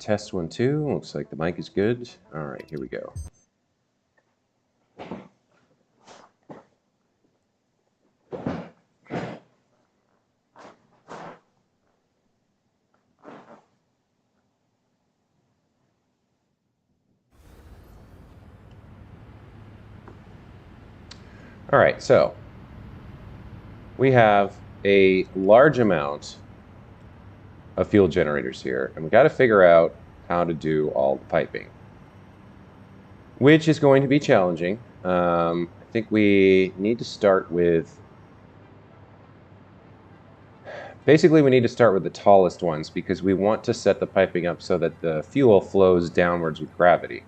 Test 1, 2. Looks like the mic is good. All right, here we go. All right, so we have a large amount of fuel generators here, and we got to figure out how to do all the piping, which is going to be challenging. I think we need to start with, basically we need to start with the tallest ones because we want to set the piping up so that the fuel flows downwards with gravity.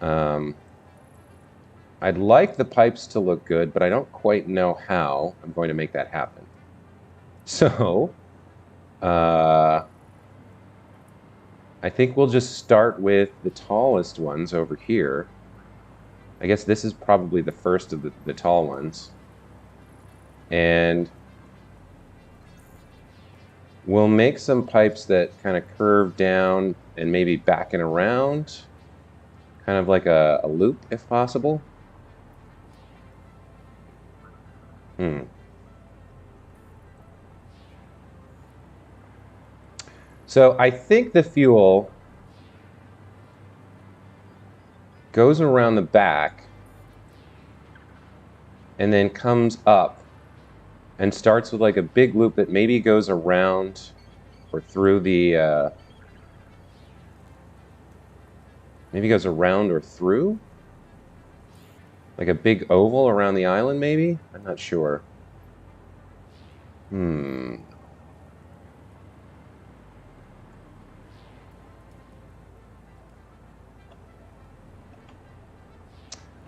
I'd like the pipes to look good, but I don't quite know how I'm going to make that happen. So, I think we'll just start with the tallest ones over here. I guess this is probably the first of the tall ones. And we'll make some pipes that kind of curve down and maybe back and around, kind of like a loop if possible. So I think the fuel goes around the back and then comes up and starts with like a big loop that maybe goes around or through the, maybe goes around or through? Like a big oval around the island, maybe? I'm not sure.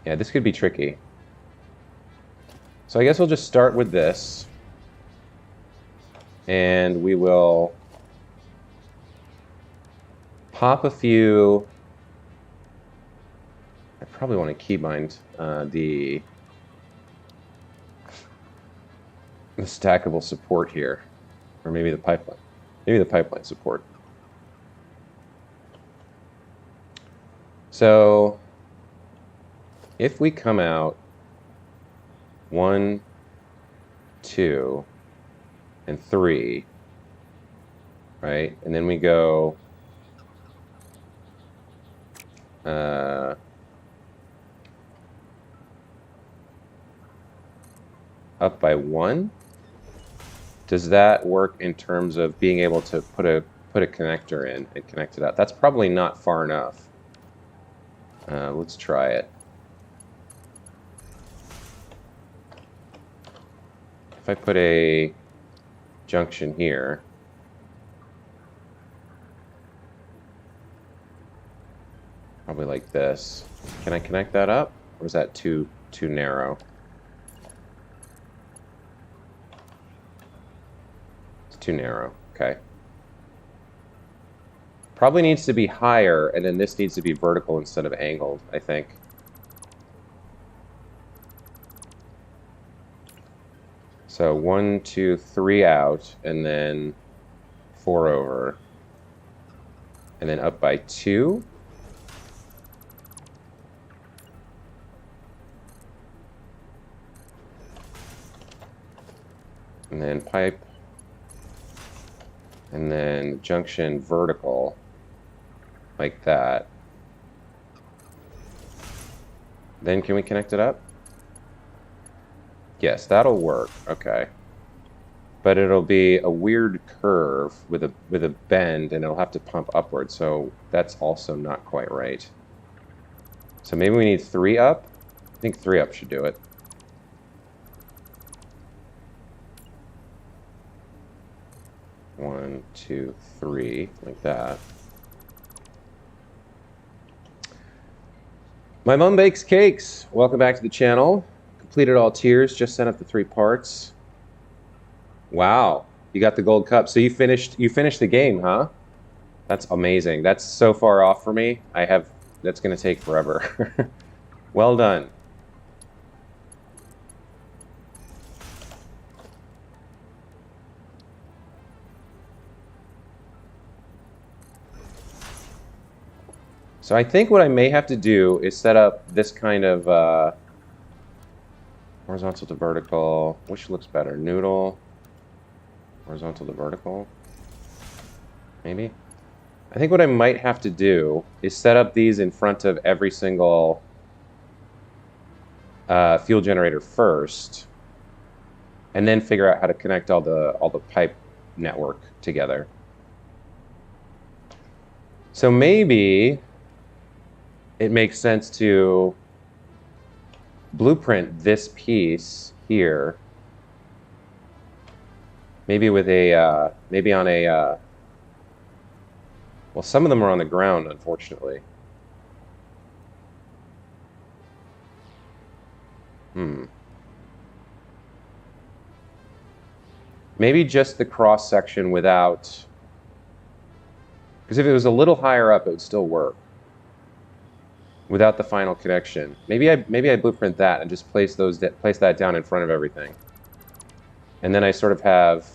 Yeah, this could be tricky. So I guess we'll just start with this. And we will pop a few. I probably want to keybind the stackable support here. Or maybe the pipeline. Maybe the pipeline support. So if we come out 1, 2, and 3, right? And then we go up by 1. Does that work in terms of being able to put a connector in and connect it out? That's probably not far enough. Let's try it. If I put a junction here, probably like this. Can I connect that up? Or is that too narrow? It's too narrow. Okay. Probably needs to be higher, and then this needs to be vertical instead of angled, I think. So 1, 2, 3 out, and then 4 over. And then up by 2. And then pipe. And then junction vertical. Like that. Then can we connect it up? Yes, that'll work. Okay. But it'll be a weird curve with a bend, and it'll have to pump upward, so that's also not quite right. So maybe we need 3 up? I think 3 up should do it. One, 2, 3, like that. My mom bakes cakes. Welcome back to the channel. Completed all tiers, just sent up the 3 parts. Wow, you got the gold cup. So you finished the game, huh? That's amazing. That's so far off for me. That's gonna take forever. Well done. So I think what I may have to do is set up this kind of horizontal to vertical. Which looks better? Noodle. Horizontal to vertical. Maybe. I think what I might have to do is set up these in front of every single fuel generator first, and then figure out how to connect all the pipe network together. So maybe it makes sense to blueprint this piece here, maybe with a maybe on a well, some of them are on the ground, unfortunately. Maybe just the cross section without, because if it was a little higher up, it would still work without the final connection. Maybe I blueprint that and just place that down in front of everything, and then I sort of have,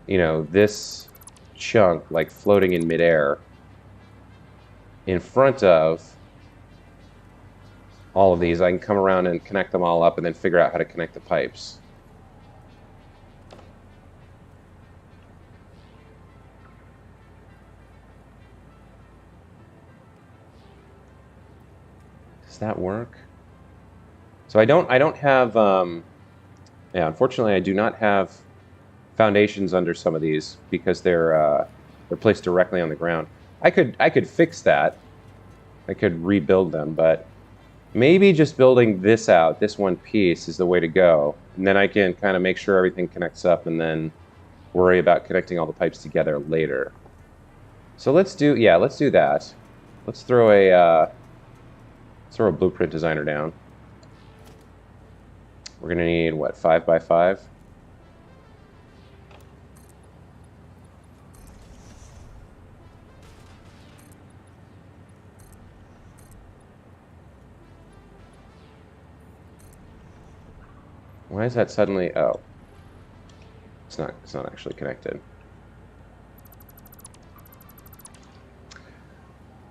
you know, this chunk like floating in midair in front of all of these. I can come around and connect them all up and then figure out how to connect the pipes. Does that work? So I don't have, yeah, unfortunately I do not have foundations under some of these because they're placed directly on the ground. I could fix that. I could rebuild them, but maybe just building this out, this one piece, is the way to go. And then I can kind of make sure everything connects up and then worry about connecting all the pipes together later. So let's do that. Let's throw a blueprint designer down. We're gonna need, what, 5 by 5? Why is that suddenly, oh. It's not actually connected.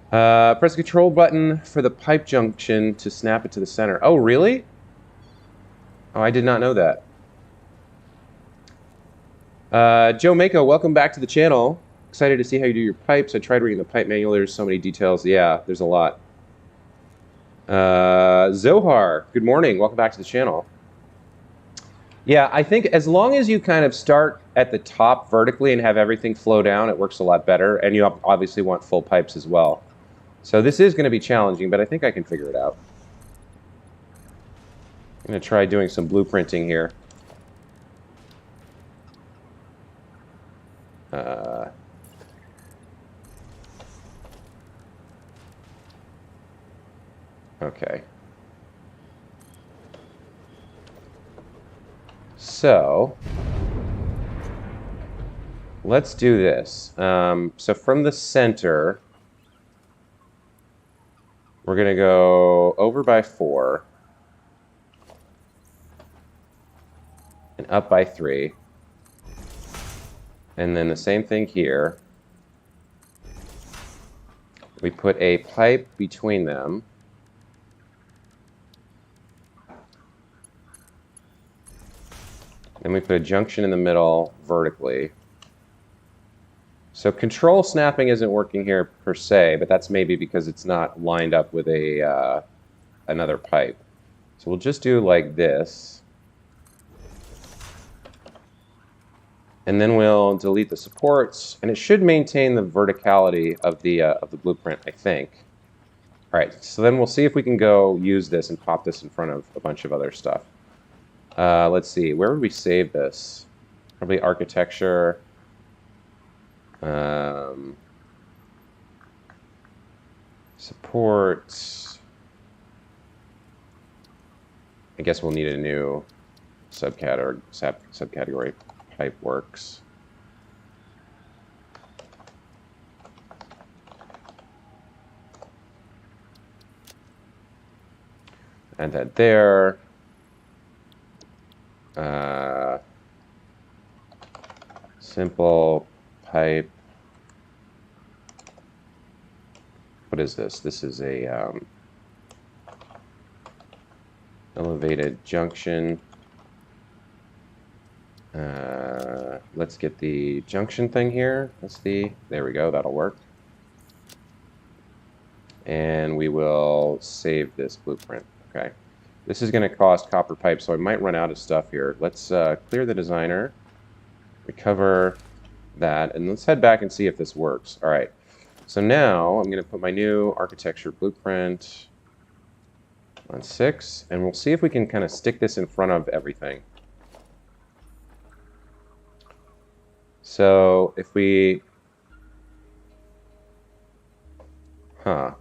Press the control button for the pipe junction to snap it to the center. Oh, really? Oh, I did not know that. Joe Mako, welcome back to the channel. Excited to see how you do your pipes. I tried reading the pipe manual. There's so many details. Yeah, there's a lot. Zohar, good morning. Welcome back to the channel. Yeah, I think as long as you kind of start at the top vertically and have everything flow down, it works a lot better. And you obviously want full pipes as well. So this is going to be challenging, but I think I can figure it out. I'm going to try doing some blueprinting here. Okay. So let's do this. So from the center, we're going to go over by 4 and up by 3. And then the same thing here. We put a pipe between them. Then we put a junction in the middle vertically. So control snapping isn't working here per se, but that's maybe because it's not lined up with a another pipe. So we'll just do like this. And then we'll delete the supports, and it should maintain the verticality of the blueprint, I think. All right, so then we'll see if we can go use this and pop this in front of a bunch of other stuff. Let's see, where would we save this? Probably architecture. Support. I guess we'll need a new subcategory. Pipe works. And that there. Simple pipe what is this? This is a elevated junction. Let's get the junction thing here. There we go, that'll work. And we will save this blueprint, okay. This is gonna cost copper pipe, so I might run out of stuff here. Let's clear the designer, recover that, and let's head back and see if this works. All right, so now I'm gonna put my new architecture blueprint on 6, and we'll see if we can kind of stick this in front of everything. So if we, now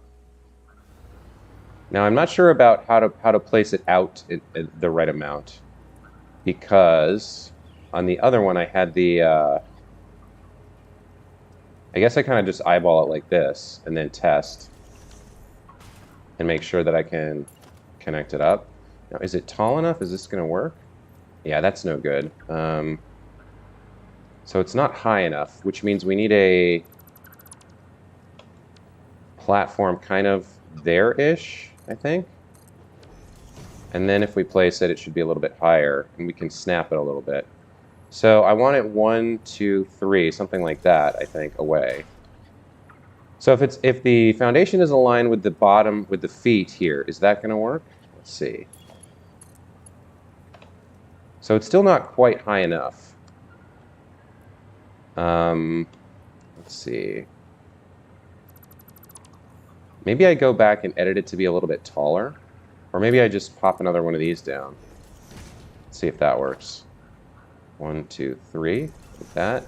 I'm not sure about how to place it out in the right amount, because on the other one I had the, I guess I kind of just eyeball it like this and then test and make sure that I can connect it up. Now, is it tall enough? Is this going to work? Yeah, that's no good. So it's not high enough, which means we need a platform kind of there-ish, I think. And then if we place it, it should be a little bit higher, and we can snap it a little bit. So I want it 1, 2, 3, something like that, I think, away. So if the foundation is aligned with the bottom, with the feet here, is that going to work? Let's see. So it's still not quite high enough. Let's see. Maybe I go back and edit it to be a little bit taller. Or maybe I just pop another one of these down. Let's see if that works. 1, 2, 3, like that.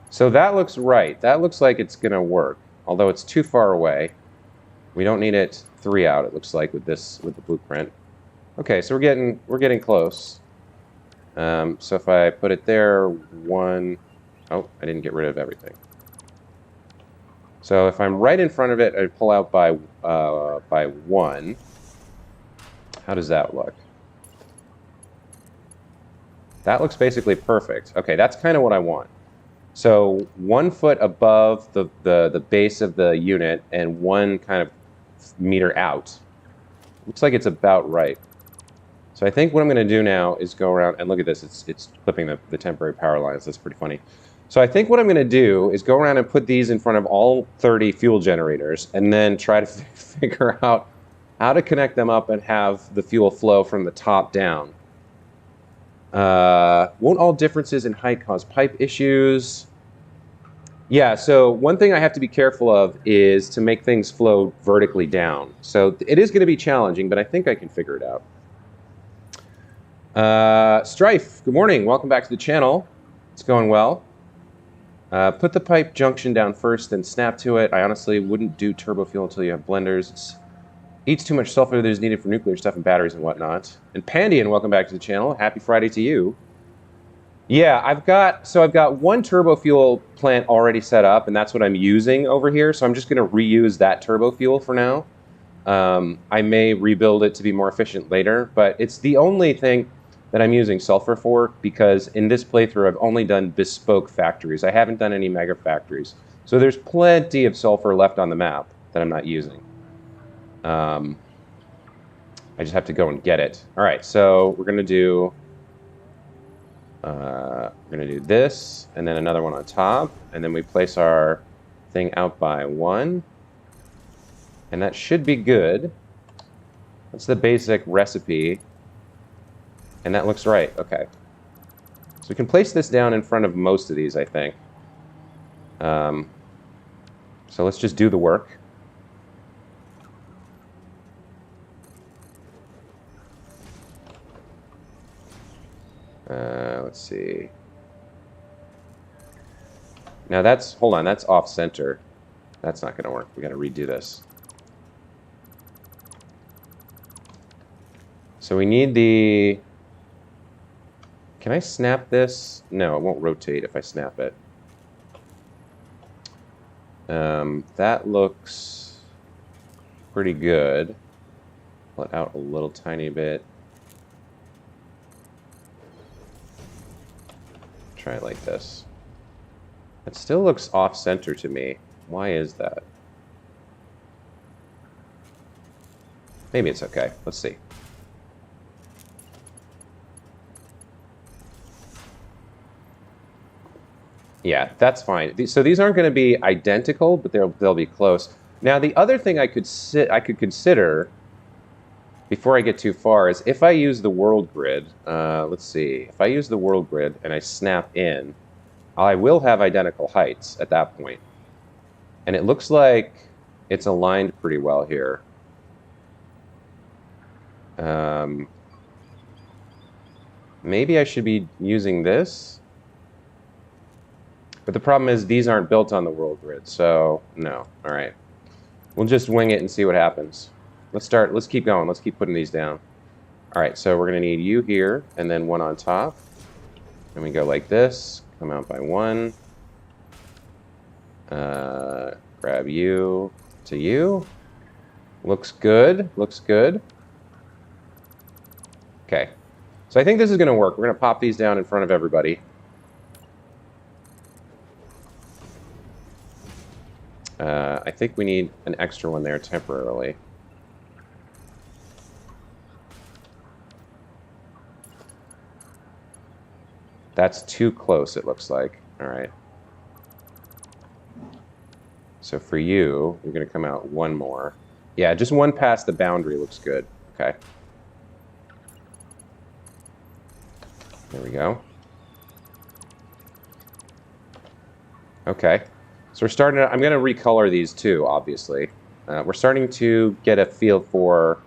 So that looks right. That looks like it's gonna work, although it's too far away. We don't need it 3 out, it looks like, with the blueprint. Okay, so we're getting close. So if I put it there, 1, oh, I didn't get rid of everything. So if I'm right in front of it, I pull out by 1. How does that look? That looks basically perfect. Okay, that's kind of what I want. So 1 foot above the base of the unit and 1 kind of meter out. Looks like it's about right. So I think what I'm going to do now is go around and look at this. It's clipping the temporary power lines. That's pretty funny. So I think what I'm going to do is go around and put these in front of all 30 fuel generators and then try to figure out how to connect them up and have the fuel flow from the top down. Won't all differences in height cause pipe issues? Yeah, so one thing I have to be careful of is to make things flow vertically down. So it is going to be challenging, but I think I can figure it out. Strife, good morning. Welcome back to the channel. It's going well. Put the pipe junction down first, then snap to it. I honestly wouldn't do turbofuel until you have blenders. It eats too much sulfur that is needed for nuclear stuff and batteries and whatnot. And Pandian, welcome back to the channel. Happy Friday to you. Yeah, I've got 1 turbofuel plant already set up, and that's what I'm using over here. So I'm just going to reuse that turbofuel for now. I may rebuild it to be more efficient later, but it's the only thing that I'm using sulfur for, because in this playthrough I've only done bespoke factories. I haven't done any mega factories. So there's plenty of sulfur left on the map that I'm not using. I just have to go and get it. All right, so we're gonna do this, and then another one on top, and then we place our thing out by 1, and that should be good. That's the basic recipe. And that looks right, okay. So we can place this down in front of most of these, I think. So let's just do the work. Let's see. Now that's, hold on, that's off center. That's not gonna work, we gotta redo this. So we need the, can I snap this? No, it won't rotate if I snap it. That looks pretty good. Pull it out a little tiny bit. Try it like this. It still looks off-center to me. Why is that? Maybe it's okay. Let's see. Yeah, that's fine. So these aren't going to be identical, but they'll be close. Now, the other thing I could consider before I get too far is if I use the world grid. Let's see. If I use the world grid and I snap in, I will have identical heights at that point. And it looks like it's aligned pretty well here. Maybe I should be using this. But the problem is these aren't built on the world grid, so no. All right. We'll just wing it and see what happens. Let's keep going. Let's keep putting these down. All right, so we're going to need you here and then one on top. And we go like this. Come out by one. Grab you to you. Looks good. Looks good. Okay. So I think this is going to work. We're going to pop these down in front of everybody. I think we need an extra one there temporarily. That's too close, it looks like. All right. So for you, you're going to come out one more. Yeah, just one past the boundary looks good. Okay. There we go. Okay. So we're starting to, I'm going to recolor these too, obviously. We're starting to get a feel for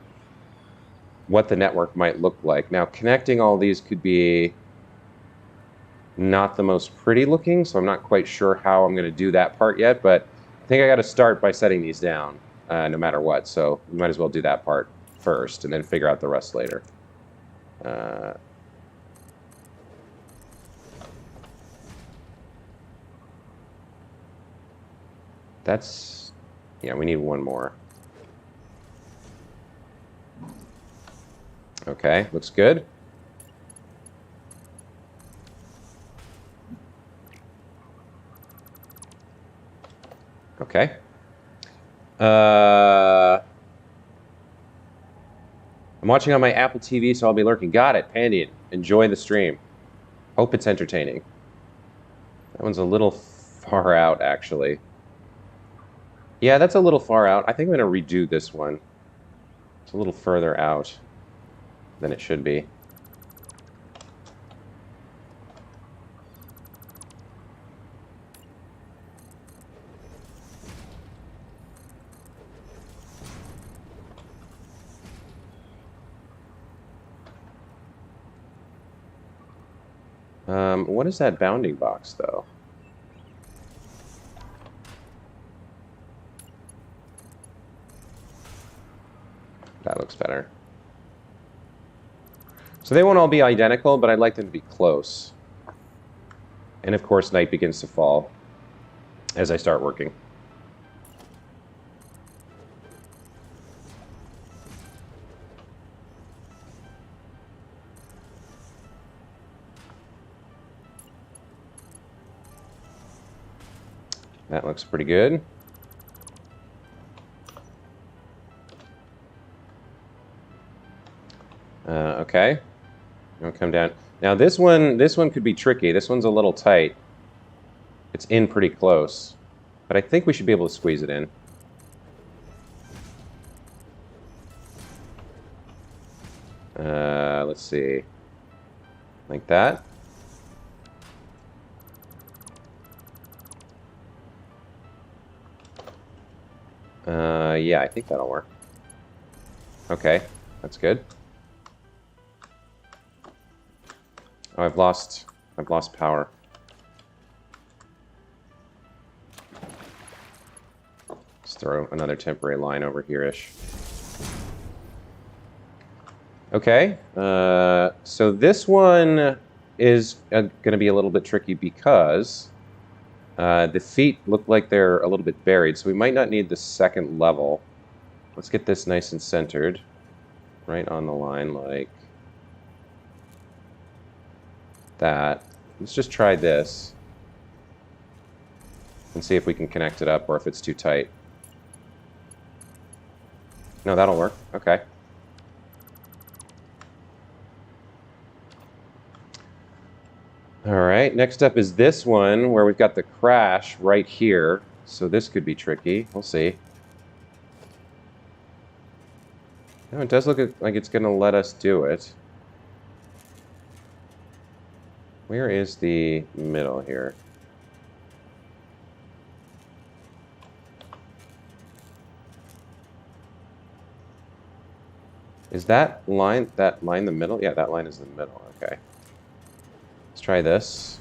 what the network might look like. Now, connecting all these could be not the most pretty looking, so I'm not quite sure how I'm going to do that part yet, but I think I got to start by setting these down no matter what. So we might as well do that part first and then figure out the rest later. That's, yeah, we need one more. Okay, looks good. Okay. I'm watching on my Apple TV, so I'll be lurking. Got it, Pandian. Enjoy the stream. Hope it's entertaining. That one's a little far out, actually. Yeah, that's a little far out. I think I'm going to redo this one. It's a little further out than it should be. What is that bounding box, though? That looks better. So they won't all be identical, but I'd like them to be close. And of course, night begins to fall as I start working. That looks pretty good. Okay. I'll come down. Now this one could be tricky. This one's a little tight. It's in pretty close, but I think we should be able to squeeze it in. Let's see. Like that. Yeah, I think that'll work. Okay, that's good. Oh, I've lost power. Let's throw another temporary line over here-ish. Okay, so this one is going to be a little bit tricky because the feet look like they're a little bit buried, so we might not need the second level. Let's get this nice and centered, right on the line like that. Let's just try this. and see if we can connect it up or if it's too tight. No, that'll work. Okay. All right, next up is this one where we've got the crash right here. So this could be tricky. We'll see. No, it does look like it's going to let us do it. Where is the middle here? Is that line the middle? Yeah, that line is the middle. Okay. Let's try this.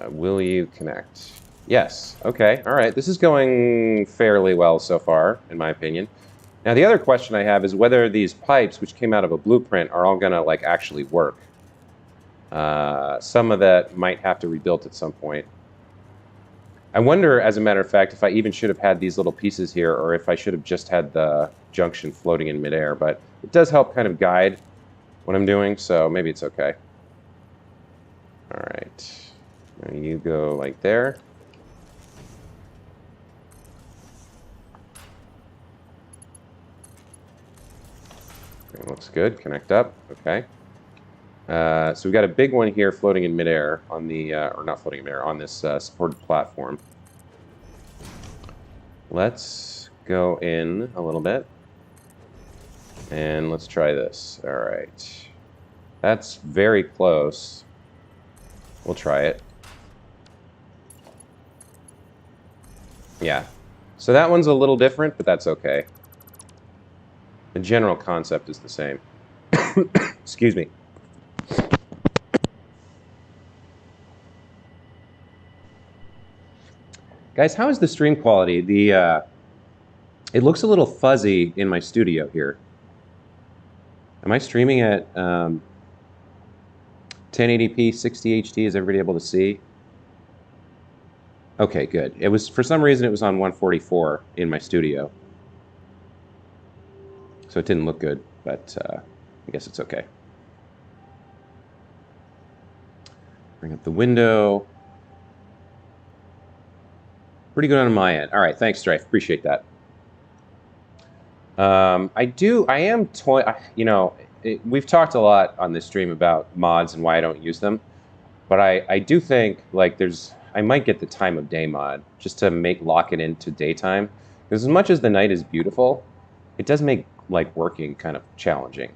Will you connect? Yes. Okay. All right. This is going fairly well so far, in my opinion. Now, the other question I have is whether these pipes, which came out of a blueprint, are all going to like actually work. Some of that might have to rebuild at some point. I wonder, as a matter of fact, if I even should have had these little pieces here, or if I should have just had the junction floating in midair. But it does help kind of guide what I'm doing, so maybe it's okay. All right. Now you go like there. It looks good. Connect up. Okay. So we've got a big one here floating in midair on the, or not floating in midair, on this supported platform. Let's go in a little bit. And let's try this. All right. That's very close. We'll try it. Yeah. So that one's a little different, but that's okay. The general concept is the same. Excuse me. Guys, how is the stream quality? It looks a little fuzzy in my studio here. Am I streaming at 1080p, 60 HD? Is everybody able to see? Okay, good. It was, for some reason, it was on 144 in my studio. So it didn't look good, but I guess it's okay. Bring up the window. Pretty good on my end. All right, thanks, Strife. Appreciate that. We've talked a lot on this stream about mods and why I don't use them, but I do think like I might get the time of day mod just to lock it into daytime, because as much as the night is beautiful, it does make like working kind of challenging.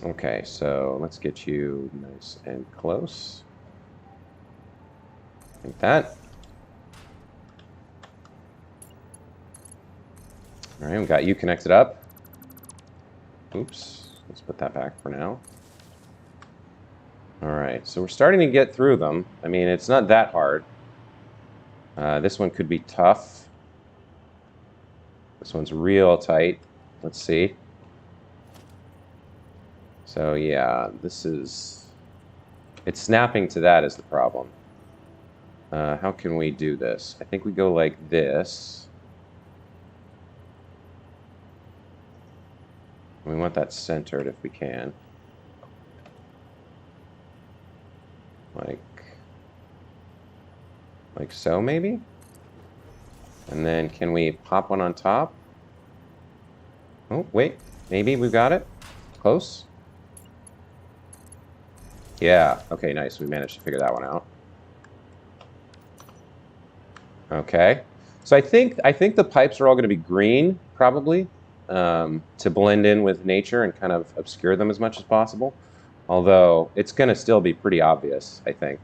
Okay, so let's get you nice and close. Like that. All right, we got you connected up. Oops, let's put that back for now. All right, so we're starting to get through them. I mean, it's not that hard. This one could be tough. This one's real tight. Let's see. So yeah, it's snapping to that is the problem. How can we do this? I think we go like this. We want that centered if we can. Like so maybe? And then can we pop one on top? Oh, wait, maybe we've got it. Close. Yeah, okay, nice. We managed to figure that one out. Okay. So I think the pipes are all going to be green, probably, to blend in with nature and kind of obscure them as much as possible. Although it's going to still be pretty obvious, I think.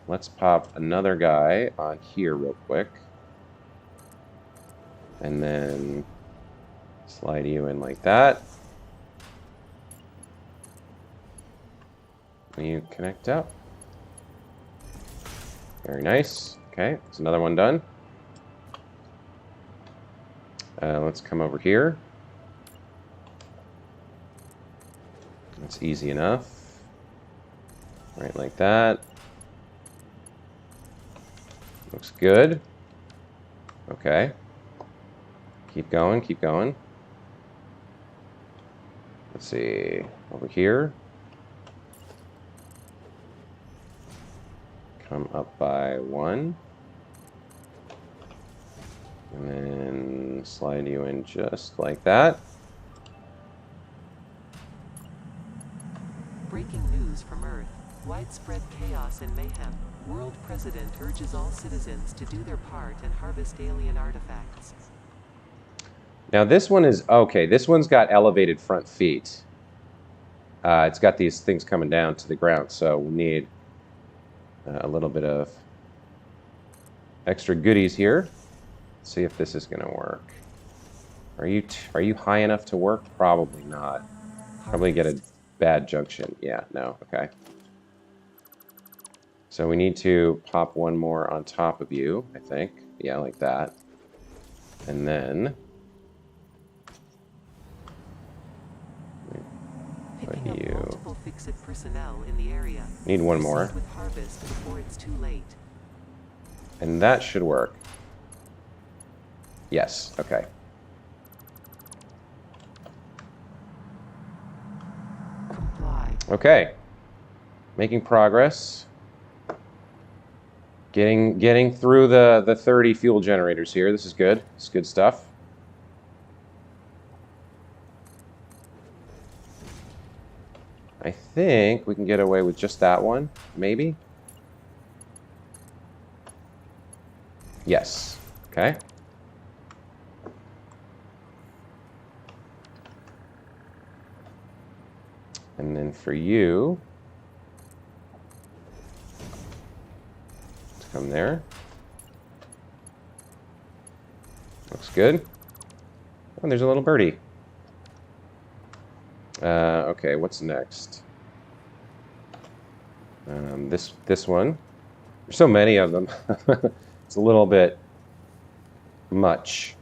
Let's pop another guy on here real quick. And then slide you in like that. You connect up. Very nice. Okay, that's another one done. Let's come over here. That's easy enough. Right like that. Looks good. Okay. Keep going, keep going. Let's see, over here. Come up by 1. And then slide you in just like that. Breaking news from Earth. Widespread chaos and mayhem. World President urges all citizens to do their part and harvest alien artifacts. Now this one is, okay, this one's got elevated front feet. It's got these things coming down to the ground, so we need a little bit of extra goodies here. Let's see if this is going to work. Are you high enough to work? Probably not. Probably get a bad junction. Yeah, no, okay. So we need to pop one more on top of you, I think. Yeah, like that. And then put you. Multiple fix-it personnel in the area. Need one more. With harvest before it's too late. And that should work. Yes, okay. Comply. Okay. Making progress. Getting through the 30 fuel generators here. This is good. It's good stuff. I think we can get away with just that one, maybe. Yes. Okay. And then for you, to come there. Looks good. Oh, there's a little birdie. Okay, what's next? This one. There's so many of them. It's a little bit much.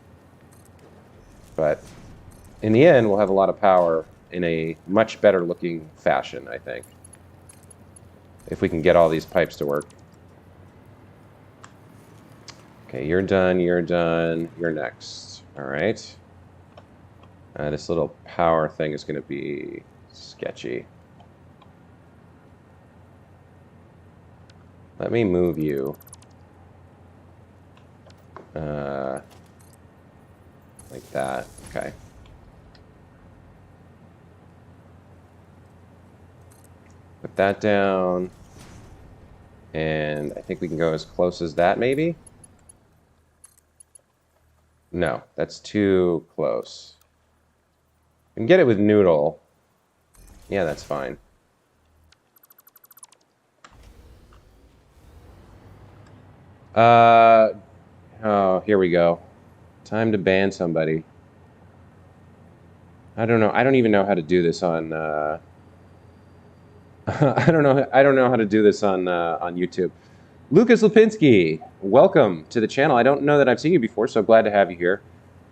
But in the end, we'll have a lot of power in a much better looking fashion, I think. If we can get all these pipes to work. Okay, you're done, you're next. All right. This little power thing is going to be sketchy. Let me move you. Like that. Okay. Put that down. And I think we can go as close as that, maybe? No, that's too close. We can get it with noodle. Yeah, that's fine. Oh, here we go. Time to ban somebody. I don't know. I don't even know how to do this on. I don't know how to do this on YouTube. Lucas Lipinski, welcome to the channel. I don't know that I've seen you before, so glad to have you here.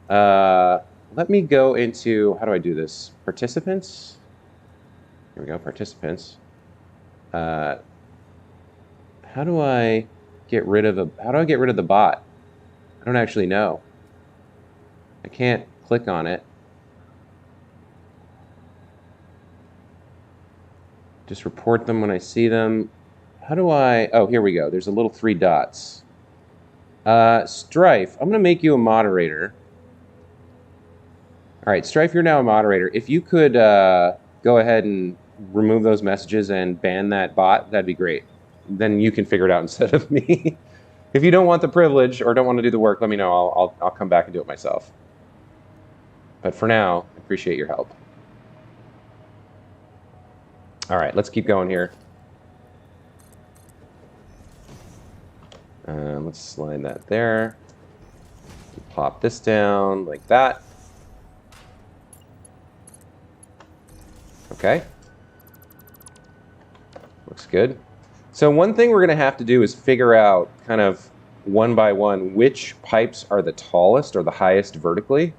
Let me go into, how do I do this? Participants. Here we go, participants. How do I get rid of the bot? I don't actually know. I can't click on it. Just report them when I see them. How do I, oh, here we go. There's a little 3 dots. Strife, I'm gonna make you a moderator. All right, Strife, you're now a moderator. If you could go ahead and remove those messages and ban that bot, that'd be great. Then you can figure it out instead of me. If you don't want the privilege or don't want to do the work, let me know. I'll come back and do it myself. But for now, I appreciate your help. All right, let's keep going here. Let's slide that there. Pop this down like that. Okay. Looks good. So one thing we're going to have to do is figure out kind of one by one which pipes are the tallest or the highest vertically,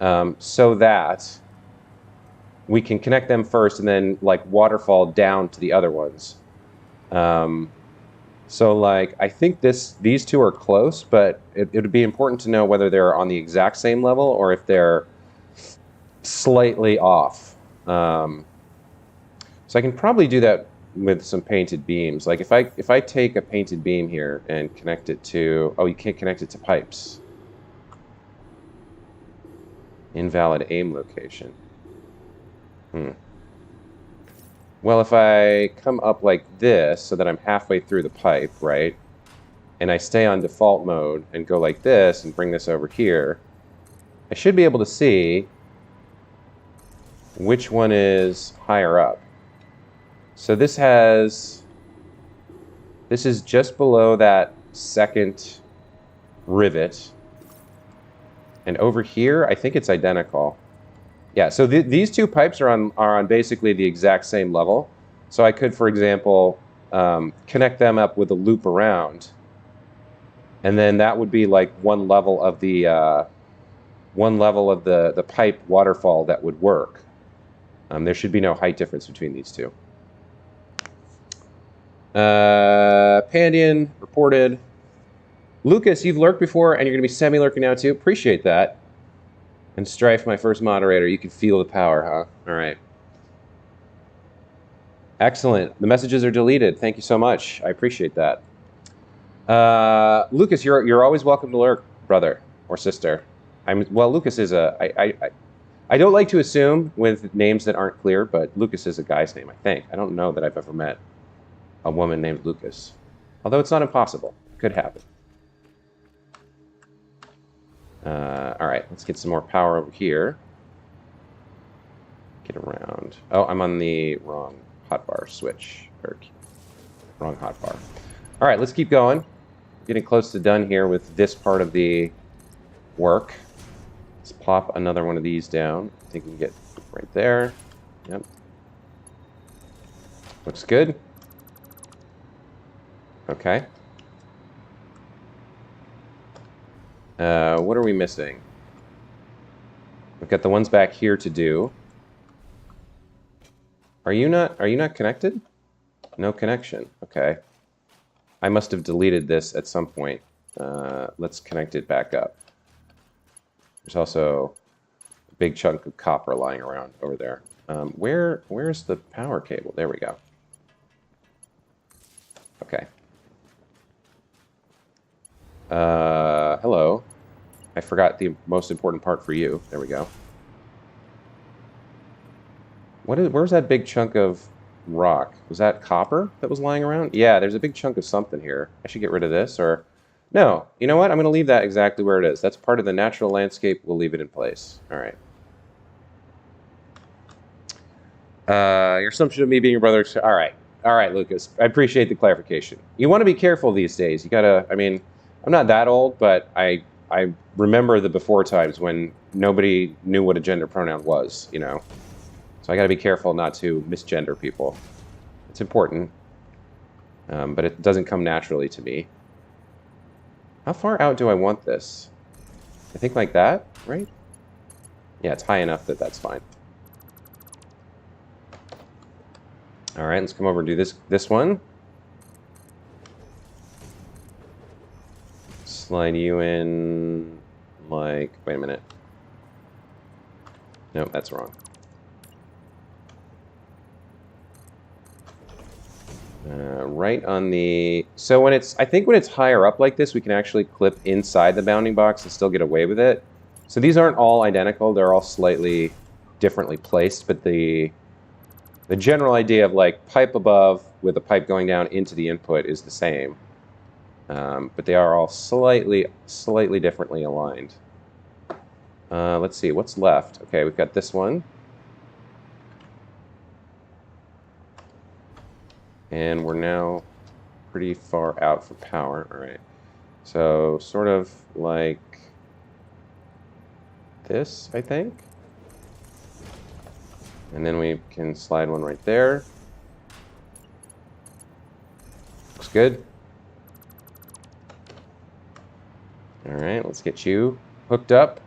so that we can connect them first and then like waterfall down to the other ones. So, like, I think these two are close, but it would be important to know whether they're on the exact same level or if they're slightly off. So I can probably do that with some painted beams. Like if I take a painted beam here and connect it to, oh, you can't connect it to pipes. Invalid aim location. Well, if I come up like this so that I'm halfway through the pipe, right? And I stay on default mode and go like this and bring this over here, I should be able to see which one is higher up. So this is just below that second rivet. And over here, I think it's identical. Yeah, so these two pipes are on basically the exact same level. So I could, for example, connect them up with a loop around, and then that would be like one level of the pipe waterfall that would work. There should be no height difference between these two. Pandian reported. Lucas, you've lurked before, and you're going to be semi-lurking now too. Appreciate that. And Strife, my first moderator, you can feel the power, huh? All right. Excellent. The messages are deleted. Thank you so much. I appreciate that. Lucas, you're always welcome to lurk, brother or sister. Well, Lucas is I don't like to assume with names that aren't clear, but Lucas is a guy's name, I think. I don't know that I've ever met a woman named Lucas. Although it's not impossible. It could happen. All right, let's get some more power over here. Get around. Oh, I'm on the wrong hotbar switch. Or wrong hotbar. All right, let's keep going. Getting close to done here with this part of the work. Let's plop another one of these down. I think we can get right there. Yep. Looks good. Okay. What are we missing? We've got the ones back here to do. Are you not connected? No connection. Okay. I must have deleted this at some point. Let's connect it back up. There's also a big chunk of copper lying around over there. Where's the power cable? There we go. Okay. Hello. I forgot the most important part for you. There we go. Where's that big chunk of rock? Was that copper that was lying around? Yeah, there's a big chunk of something here. I should get rid of this, or... No, you know what? I'm going to leave that exactly where it is. That's part of the natural landscape. We'll leave it in place. All right. Your assumption of me being your brother... All right. All right, Lucas. I appreciate the clarification. You want to be careful these days. You got to... I mean, I'm not that old, but I remember the before times when nobody knew what a gender pronoun was, you know. So I got to be careful not to misgender people. It's important, but it doesn't come naturally to me. How far out do I want this? I think like that, right? Yeah, it's high enough that that's fine. All right, let's come over and do this one. Slide you in like, wait a minute. Nope, that's wrong. Right on the... So when it's... I think when it's higher up like this, we can actually clip inside the bounding box and still get away with it. So these aren't all identical. They're all slightly differently placed, but the general idea of like pipe above with a pipe going down into the input is the same. But they are all slightly differently aligned. Let's see, what's left? Okay, we've got this one. And we're now pretty far out for power. All right. So sort of like this, I think. And then we can slide one right there. Looks good. All right, let's get you hooked up.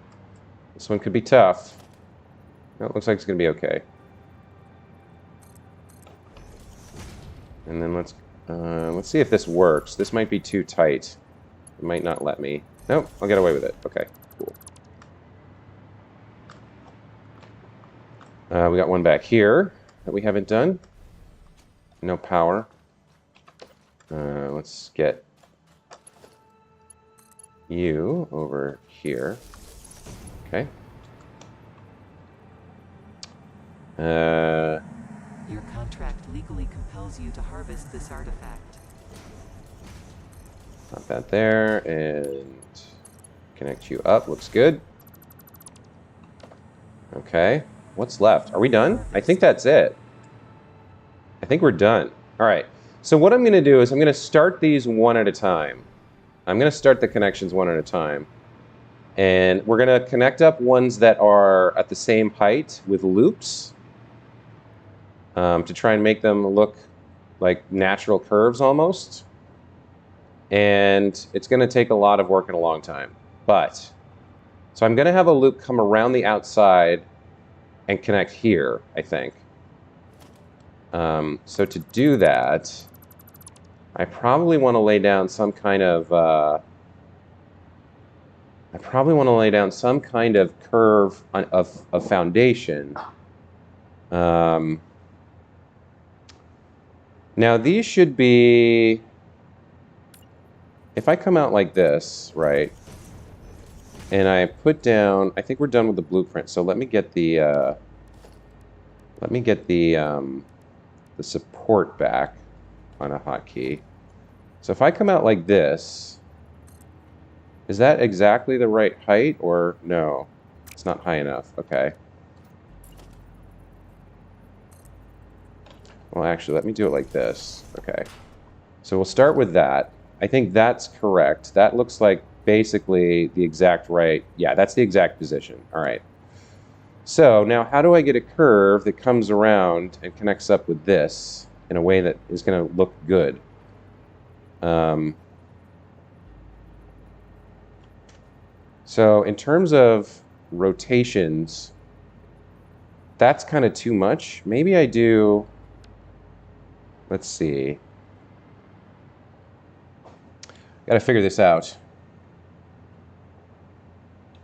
This one could be tough. No, it looks like it's going to be okay. And then let's Let's see if this works. This might be too tight. It might not let me. Nope, I'll get away with it. Okay, cool. We got one back here that we haven't done. No power. Let's get you over here. Okay. Your contract legally compels you to harvest this artifact. Put that there and connect you up. Looks good. Okay. What's left? Are we done? I think that's it. I think we're done. All right. So what I'm going to do is I'm going to start these one at a time. I'm going to start the connections one at a time. And we're going to connect up ones that are at the same height with loops to try and make them look like natural curves almost. And it's going to take a lot of work and a long time. So I'm going to have a loop come around the outside and connect here, I think. So to do that, I probably want to lay down some kind of curve of foundation. Now these should be, if I come out like this, right, and I put down, I think we're done with the blueprint. So let me get the support back on a hotkey. So if I come out like this, is that exactly the right height or no? It's not high enough. Okay. Well, actually, let me do it like this. Okay. So we'll start with that. I think that's correct. That looks like basically the exact right. Yeah, that's the exact position. All right. So now how do I get a curve that comes around and connects up with this in a way that is going to look good? So in terms of rotations, that's kind of too much. Maybe I do, let's see. Got to figure this out.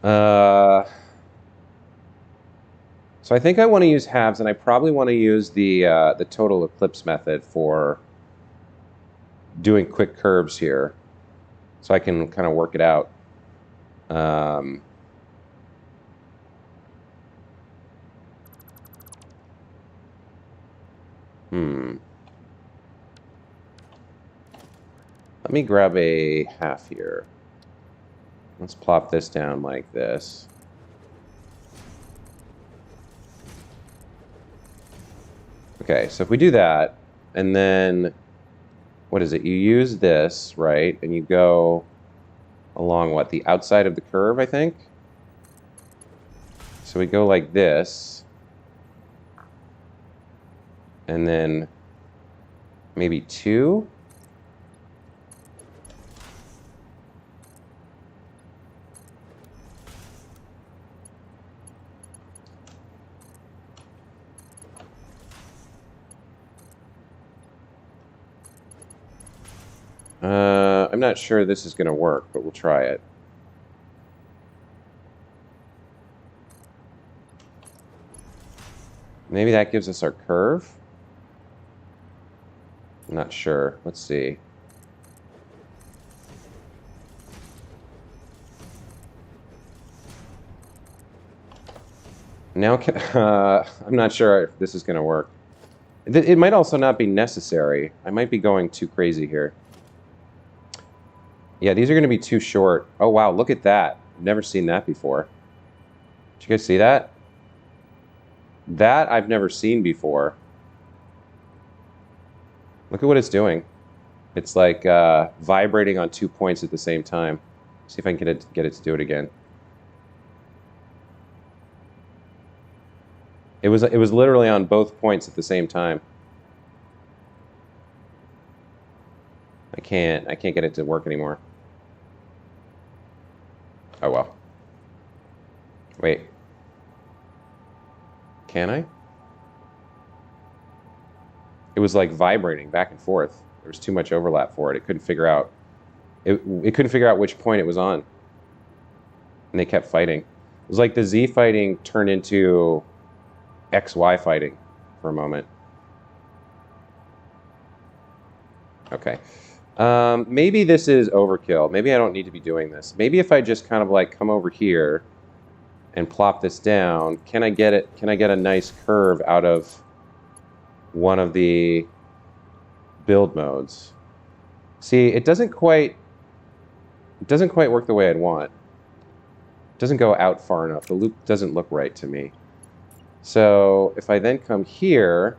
So I think I want to use halves, and I probably want to use the total eclipse method for doing quick curves here, so I can kind of work it out. Let me grab a half here. Let's plop this down like this. Okay, so if we do that, and then, what is it? You use this, right? And you go along, what, the outside of the curve, I think? So we go like this. And then maybe 2. I'm not sure this is going to work, but we'll try it. Maybe that gives us our curve. I'm not sure. Let's see. Now, I'm not sure if this is going to work. It might also not be necessary. I might be going too crazy here. Yeah, these are going to be too short. Oh, wow, look at that. I've never seen that before. Did you guys see that? That I've never seen before. Look at what it's doing. It's like vibrating on 2 points at the same time. See if I can get it to do it again. It was literally on both points at the same time. I can't get it to work anymore. Oh well. Wait. Can I? It was like vibrating back and forth. There was too much overlap for it. It couldn't figure out it couldn't figure out which point it was on. And they kept fighting. It was like the Z fighting turned into XY fighting for a moment. Okay. Maybe this is overkill. Maybe I don't need to be doing this. Maybe if I just kind of like come over here and plop this down, can I get it? Can I get a nice curve out of one of the build modes? See, it doesn't quite work the way I'd want. It doesn't go out far enough. The loop doesn't look right to me. So if I then come here,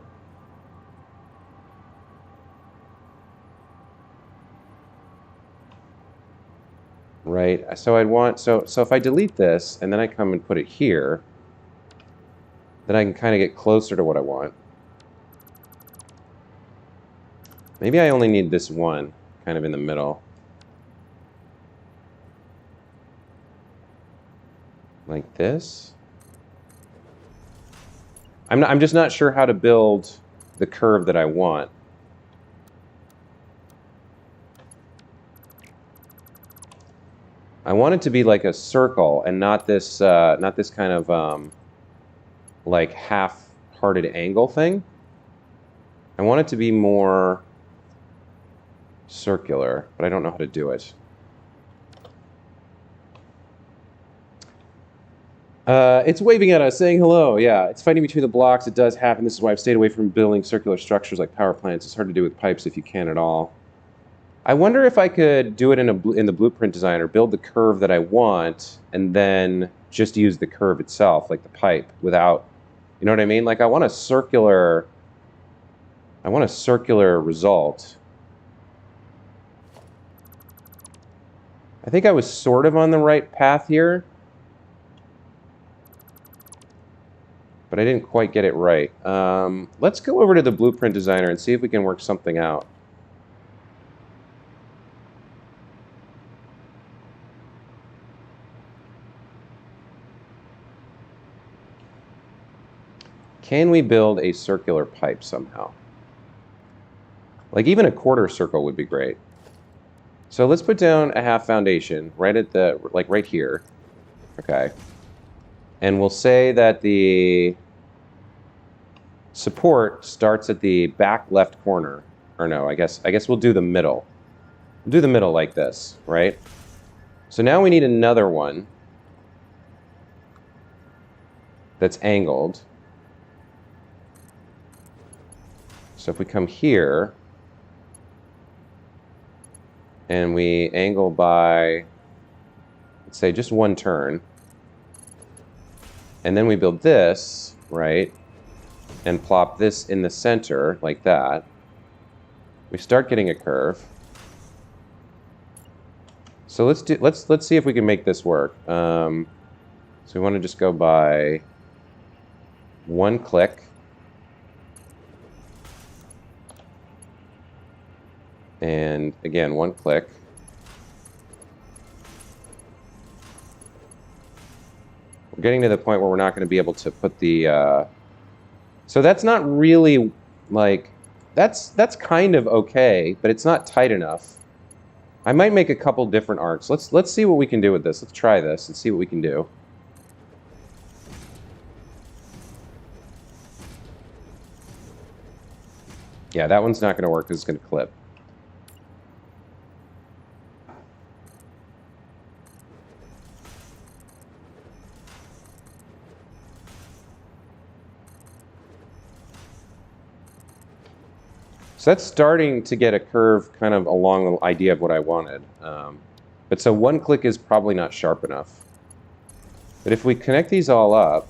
right? So I'd want, so if I delete this and then I come and put it here, then I can kind of get closer to what I want. Maybe I only need this one kind of in the middle. Like this. I'm just not sure how to build the curve that I want. I want it to be like a circle and not this kind of like half-hearted angle thing. I want it to be more circular, but I don't know how to do it. It's waving at us, saying hello. Yeah, it's fighting between the blocks. It does happen. This is why I've stayed away from building circular structures like power plants. It's hard to do with pipes if you can at all. I wonder if I could do it in the blueprint designer, build the curve that I want, and then just use the curve itself, like the pipe, without, you know what I mean? Like I want a circular result. I think I was sort of on the right path here, but I didn't quite get it right. Let's go over to the blueprint designer and see if we can work something out. Can we build a circular pipe somehow? Like even a quarter circle would be great. So let's put down a half foundation right at the, like right here. Okay. And we'll say that the support starts at the back left corner. Or no, I guess we'll do the middle. We'll do the middle like this, right? So now we need another one that's angled. So if we come here and we angle by, let's say, just one turn, and then we build this, right, and plop this in the center like that, we start getting a curve. So let's see if we can make this work. So we want to just go by one click. And again, one click. We're getting to the point where we're not going to be able to put the... So that's not really, like... That's kind of okay, but it's not tight enough. I might make a couple different arcs. Let's see what we can do with this. Let's try this and see what we can do. Yeah, that one's not going to work because it's going to clip. So that's starting to get a curve kind of along the idea of what I wanted. But so one click is probably not sharp enough. But if we connect these all up,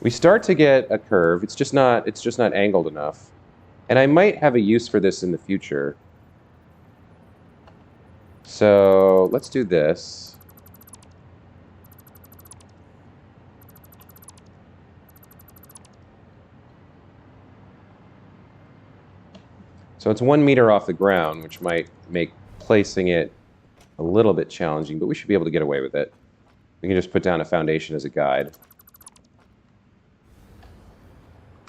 we start to get a curve. It's just not angled enough. And I might have a use for this in the future. So let's do this. So it's 1 meter off the ground, which might make placing it a little bit challenging, but we should be able to get away with it. We can just put down a foundation as a guide.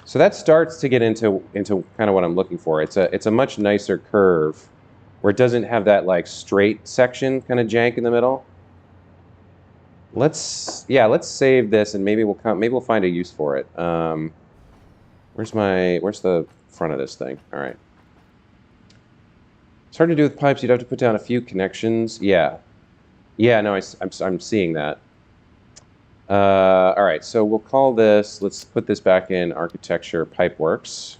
So that starts to get into kind of what I'm looking for. It's a much nicer curve where it doesn't have that like straight section kind of jank in the middle. Let's save this and maybe we'll find a use for it. Where's the front of this thing? All right. It's hard to do with pipes. You'd have to put down a few connections. Yeah. Yeah, no, I'm seeing that. All right, so we'll call this, let's put this back in architecture pipeworks.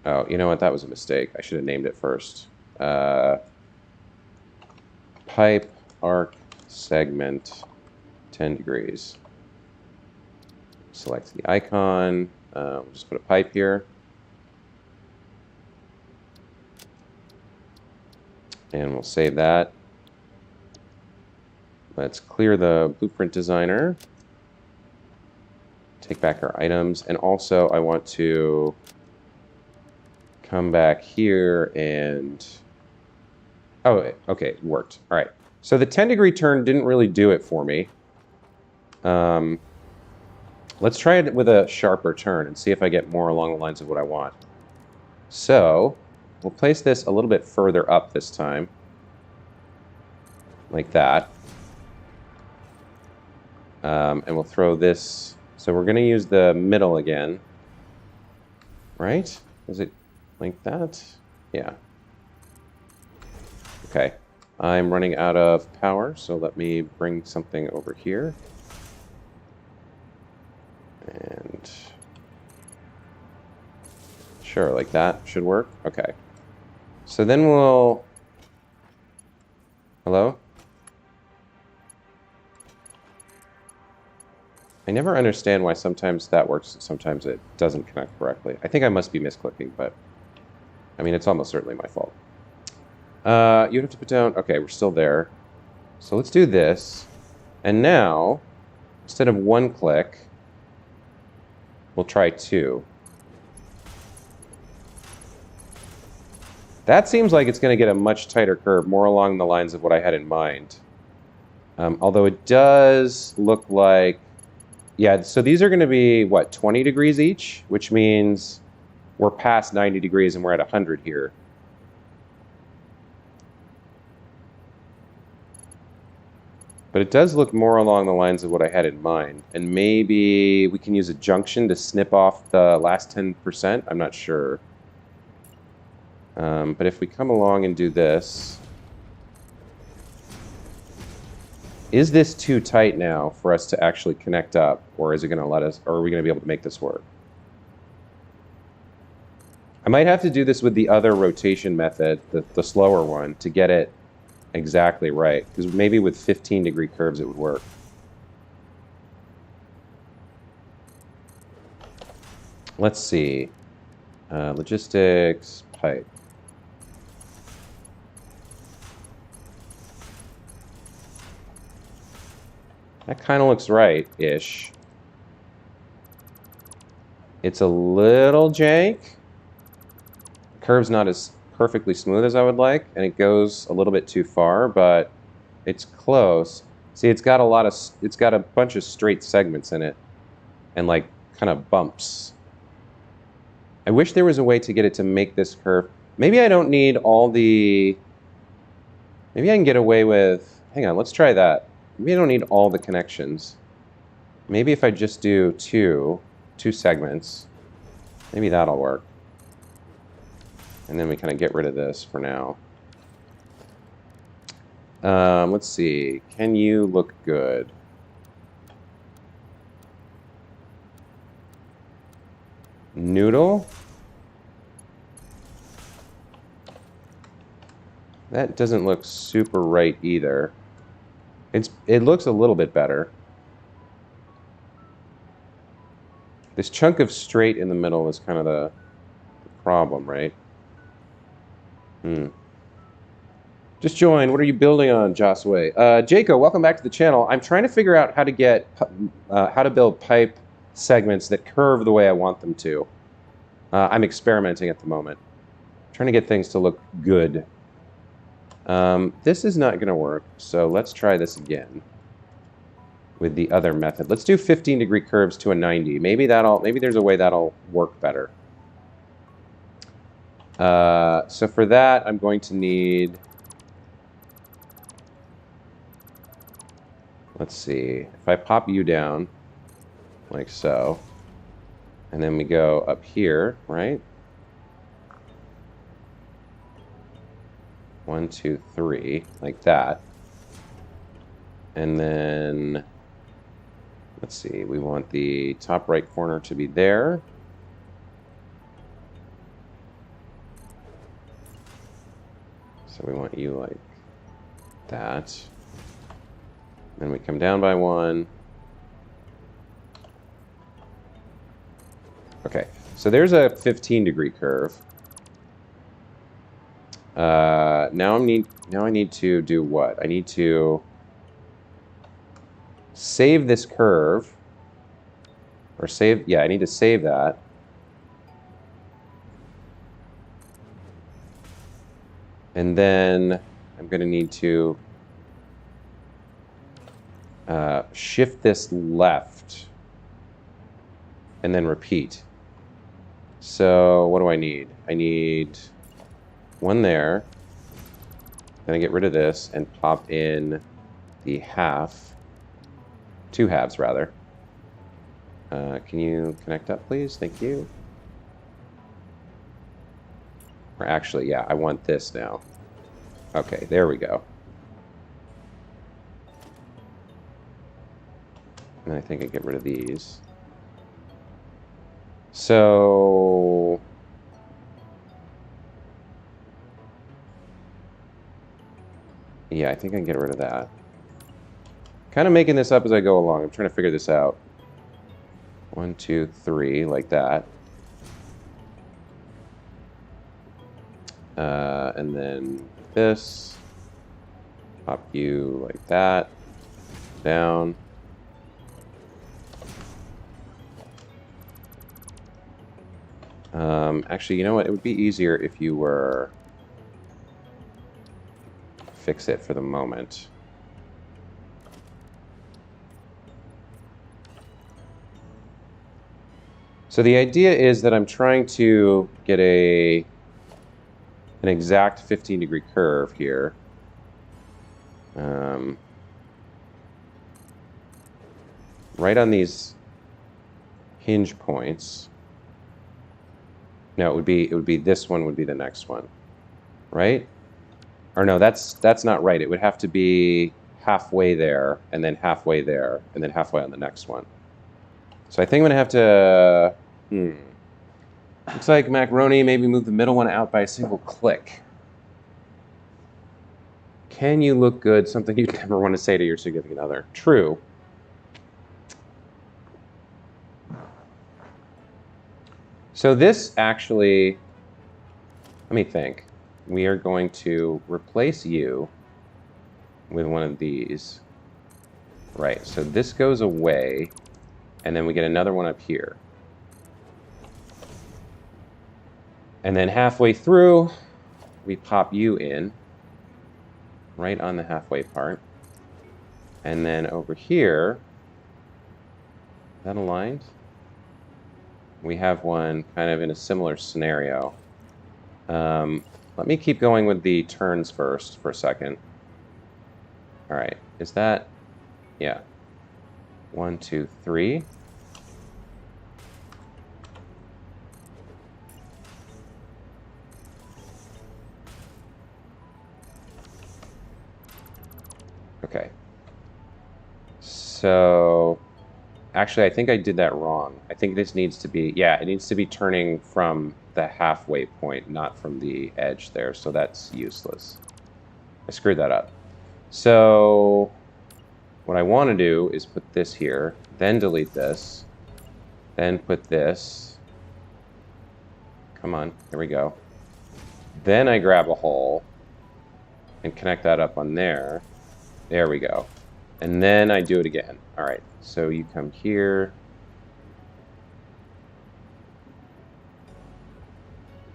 Oh, you know what? That was a mistake. I should have named it first. Pipe arc segment 10 degrees. Select the icon. We'll just put a pipe here. And we'll save that. Let's clear the blueprint designer. Take back our items. And also I want to come back here and... Oh, okay, it worked. All right. So the 10-degree turn didn't really do it for me. Let's try it with a sharper turn and see if I get more along the lines of what I want. So we'll place this a little bit further up this time. Like that. And we'll throw this. So we're going to use the middle again. Right? Is it like that? Yeah. Okay. I'm running out of power, so let me bring something over here. And sure, like that should work. Okay. So then we'll... Hello? I never understand why sometimes that works and sometimes it doesn't connect correctly. I think I must be misclicking, but I mean, it's almost certainly my fault. You'd have to put down... Okay, we're still there. So let's do this. And now, instead of one click, we'll try two. That seems like it's going to get a much tighter curve, more along the lines of what I had in mind. Although it does look like... Yeah, so these are going to be, what, 20 degrees each? Which means we're past 90 degrees and we're at 100 here. But it does look more along the lines of what I had in mind. And maybe we can use a junction to snip off the last 10%. I'm not sure. But if we come along and do this... Is this too tight now for us to actually connect up? Or is it going to let us... Or are we going to be able to make this work? I might have to do this with the other rotation method, the slower one, to get it exactly right, because maybe with 15-degree curves it would work. Let's see. Logistics, pipe. That kind of looks right-ish. It's a little jank. The curve's not as perfectly smooth as I would like, and it goes a little bit too far, but it's close. See, it's got a bunch of straight segments in it, and like kind of bumps. I wish there was a way to get it to make this curve. Maybe I don't need all the... Maybe I can get away with... Hang on, let's try that. Maybe I don't need all the connections. Maybe if I just do two segments, maybe that'll work. And then we kind of get rid of this for now. Let's see. Can you look good? Noodle? That doesn't look super right either. It looks a little bit better. This chunk of straight in the middle is kind of the problem, right? Just join. What are you building on, Josue? Jaco, welcome back to the channel. I'm trying to figure out how to build pipe segments that curve the way I want them to. I'm experimenting at the moment. I'm trying to get things to look good. This is not going to work, so let's try this again. with the other method. Let's do 15-degree curves to a 90. Maybe there's a way that'll work better. So for that, I'm going to need, let's see, if I pop you down, like so, and then we go up here, right? 1, 2, 3, like that. And then, let's see, we want the top right corner to be there. So we want you like that. Then we come down by 1. Okay, so there's a 15-degree curve. Now I need to do what? I need to save this curve, or I need to save that. And then I'm going to need to shift this left and then repeat. So what do I need? I need 1 there. Then I get rid of this and pop in the half. 2 halves, rather. Can you connect up, please? Thank you. Or actually, yeah, I want this now. Okay, there we go. And I think I get rid of these. So yeah, I think I can get rid of that. Kind of making this up as I go along. I'm trying to figure this out. 1, 2, 3, like that. And then this. Pop you like that. Down. Actually, you know what? It would be easier if you were... fix it for the moment. So the idea is that I'm trying to get an exact 15-degree curve here. Right on these hinge points. No, it would be this one would be the next one, right? Or no, that's not right. It would have to be halfway there, and then halfway there, and then halfway on the next one. So I think I'm gonna have to. Looks like macaroni. Maybe move the middle one out by a single click. Can you look good? Something you'd never want to say to your significant other. True. So this actually, let me think. We are going to replace you with one of these. Right, so this goes away, and then we get another one up here. And then halfway through, we pop you in, right on the halfway part. And then over here, is that aligned? We have one kind of in a similar scenario. Let me keep going with the turns first for a second. All right, is that, yeah. 1, 2, 3. Okay. So, actually, I think I did that wrong. I think this needs to be, yeah, it needs to be turning from the halfway point, not from the edge there. So that's useless. I screwed that up. So what I want to do is put this here, then delete this, then put this. Come on, here we go. Then I grab a hole and connect that up on there. There we go. And then I do it again. All right, so you come here.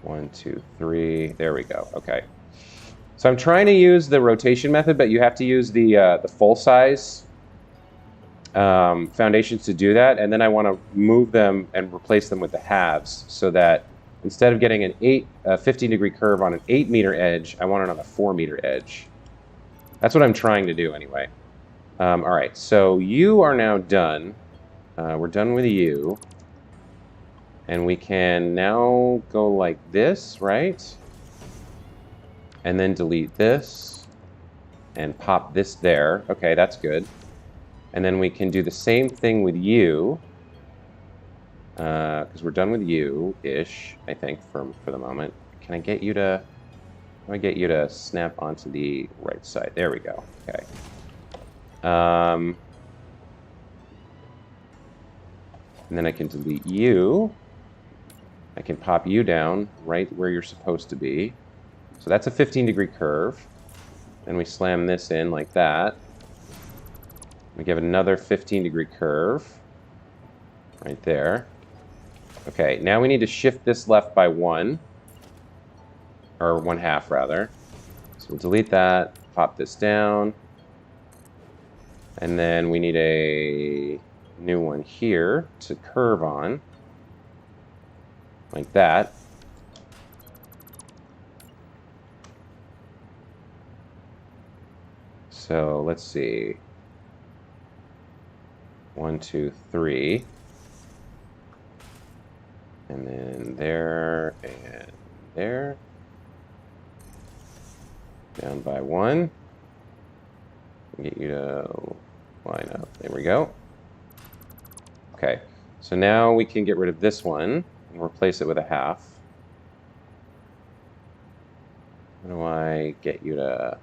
1, 2, 3. There we go. Okay. So I'm trying to use the rotation method, but you have to use the full size foundations to do that, and then I want to move them and replace them with the halves so that instead of getting a 15-degree curve on an 8-meter edge, I want it on a 4-meter edge. That's what I'm trying to do anyway. All right, so you are now done. We're done with you. And we can now go like this, right? And then delete this and pop this there. Okay, that's good. And then we can do the same thing with you, because we're done with you-ish, I think, for the moment. Can I get you to... How do I get you to snap onto the right side? There we go. Okay. And then I can delete you. I can pop you down right where you're supposed to be. So that's a 15-degree curve. Then we slam this in like that. We give it another 15-degree curve right there. Okay, now we need to shift this left by 1. Or 1/2, rather. So we'll delete that, pop this down. And then we need a new one here to curve on. Like that. So let's see. 1, 2, 3. And then there and there. Down by 1. Get you to line up. There we go. Okay. So now we can get rid of this one and replace it with a half. How do I get you to...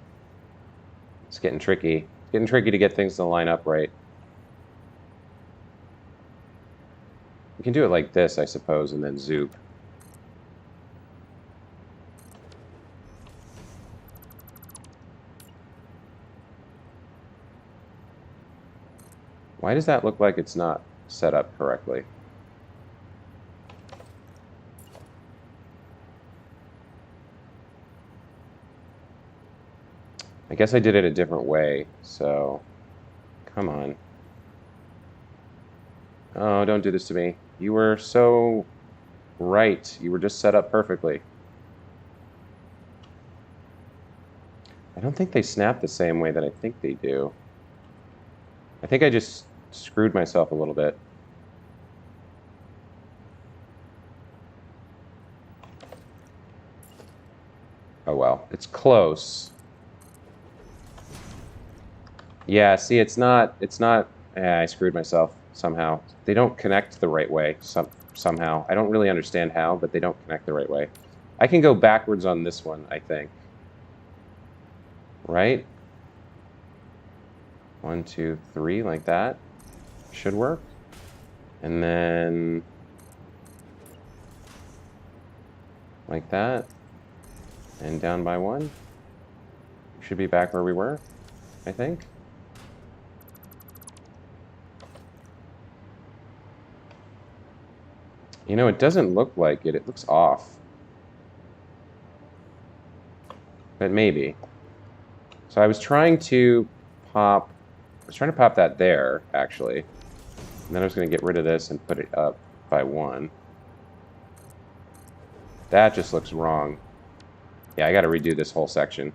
It's getting tricky. It's getting tricky to get things to line up right. We can do it like this, I suppose, and then zoop. Why does that look like it's not set up correctly? I guess I did it a different way, so come on. Oh, don't do this to me. You were so right. You were just set up perfectly. I don't think they snap the same way that I think they do. I think I just screwed myself a little bit. Oh well, it's close. Yeah, see, it's not, I screwed myself somehow. They don't connect the right way somehow. I don't really understand how, but they don't connect the right way. I can go backwards on this one, I think. Right? 1, 2, 3, like that. Should work. And then... like that. And down by 1. Should be back where we were, I think. You know, it doesn't look like it. It looks off. But maybe. So I was trying to pop that there, actually. And then I was going to get rid of this and put it up by 1. That just looks wrong. Yeah, I got to redo this whole section.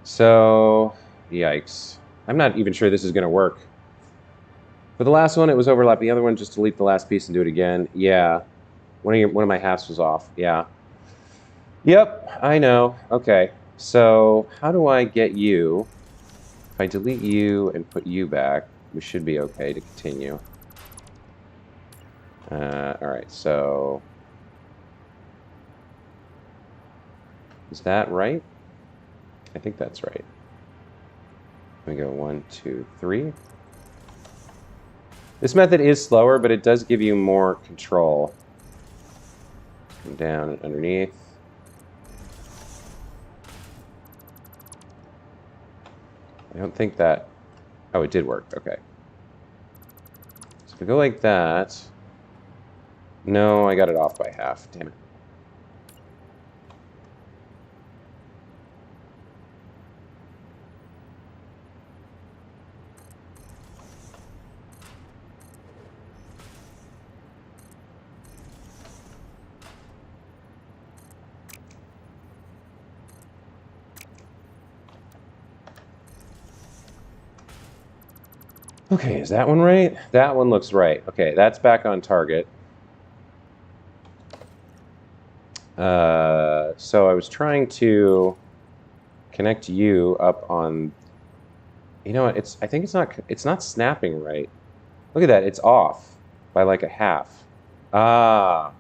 So, yikes. I'm not even sure this is going to work. For the last one, it was overlap. The other one, just delete the last piece and do it again. Yeah. One of my halves was off. Yeah. Yep, I know. Okay. So, how do I get you? If I delete you and put you back, we should be okay to continue. Alright, so... is that right? I think that's right. We go 1, 2, 3. This method is slower, but it does give you more control. Come down and underneath. I don't think that... oh, it did work. Okay. So if we go like that... no, I got it off by half. Damn it. Okay, is that one right? That one looks right. Okay, that's back on target. So I was trying to connect you up on, you know what, I think it's not snapping right. Look at that, it's off by like a half. Ah,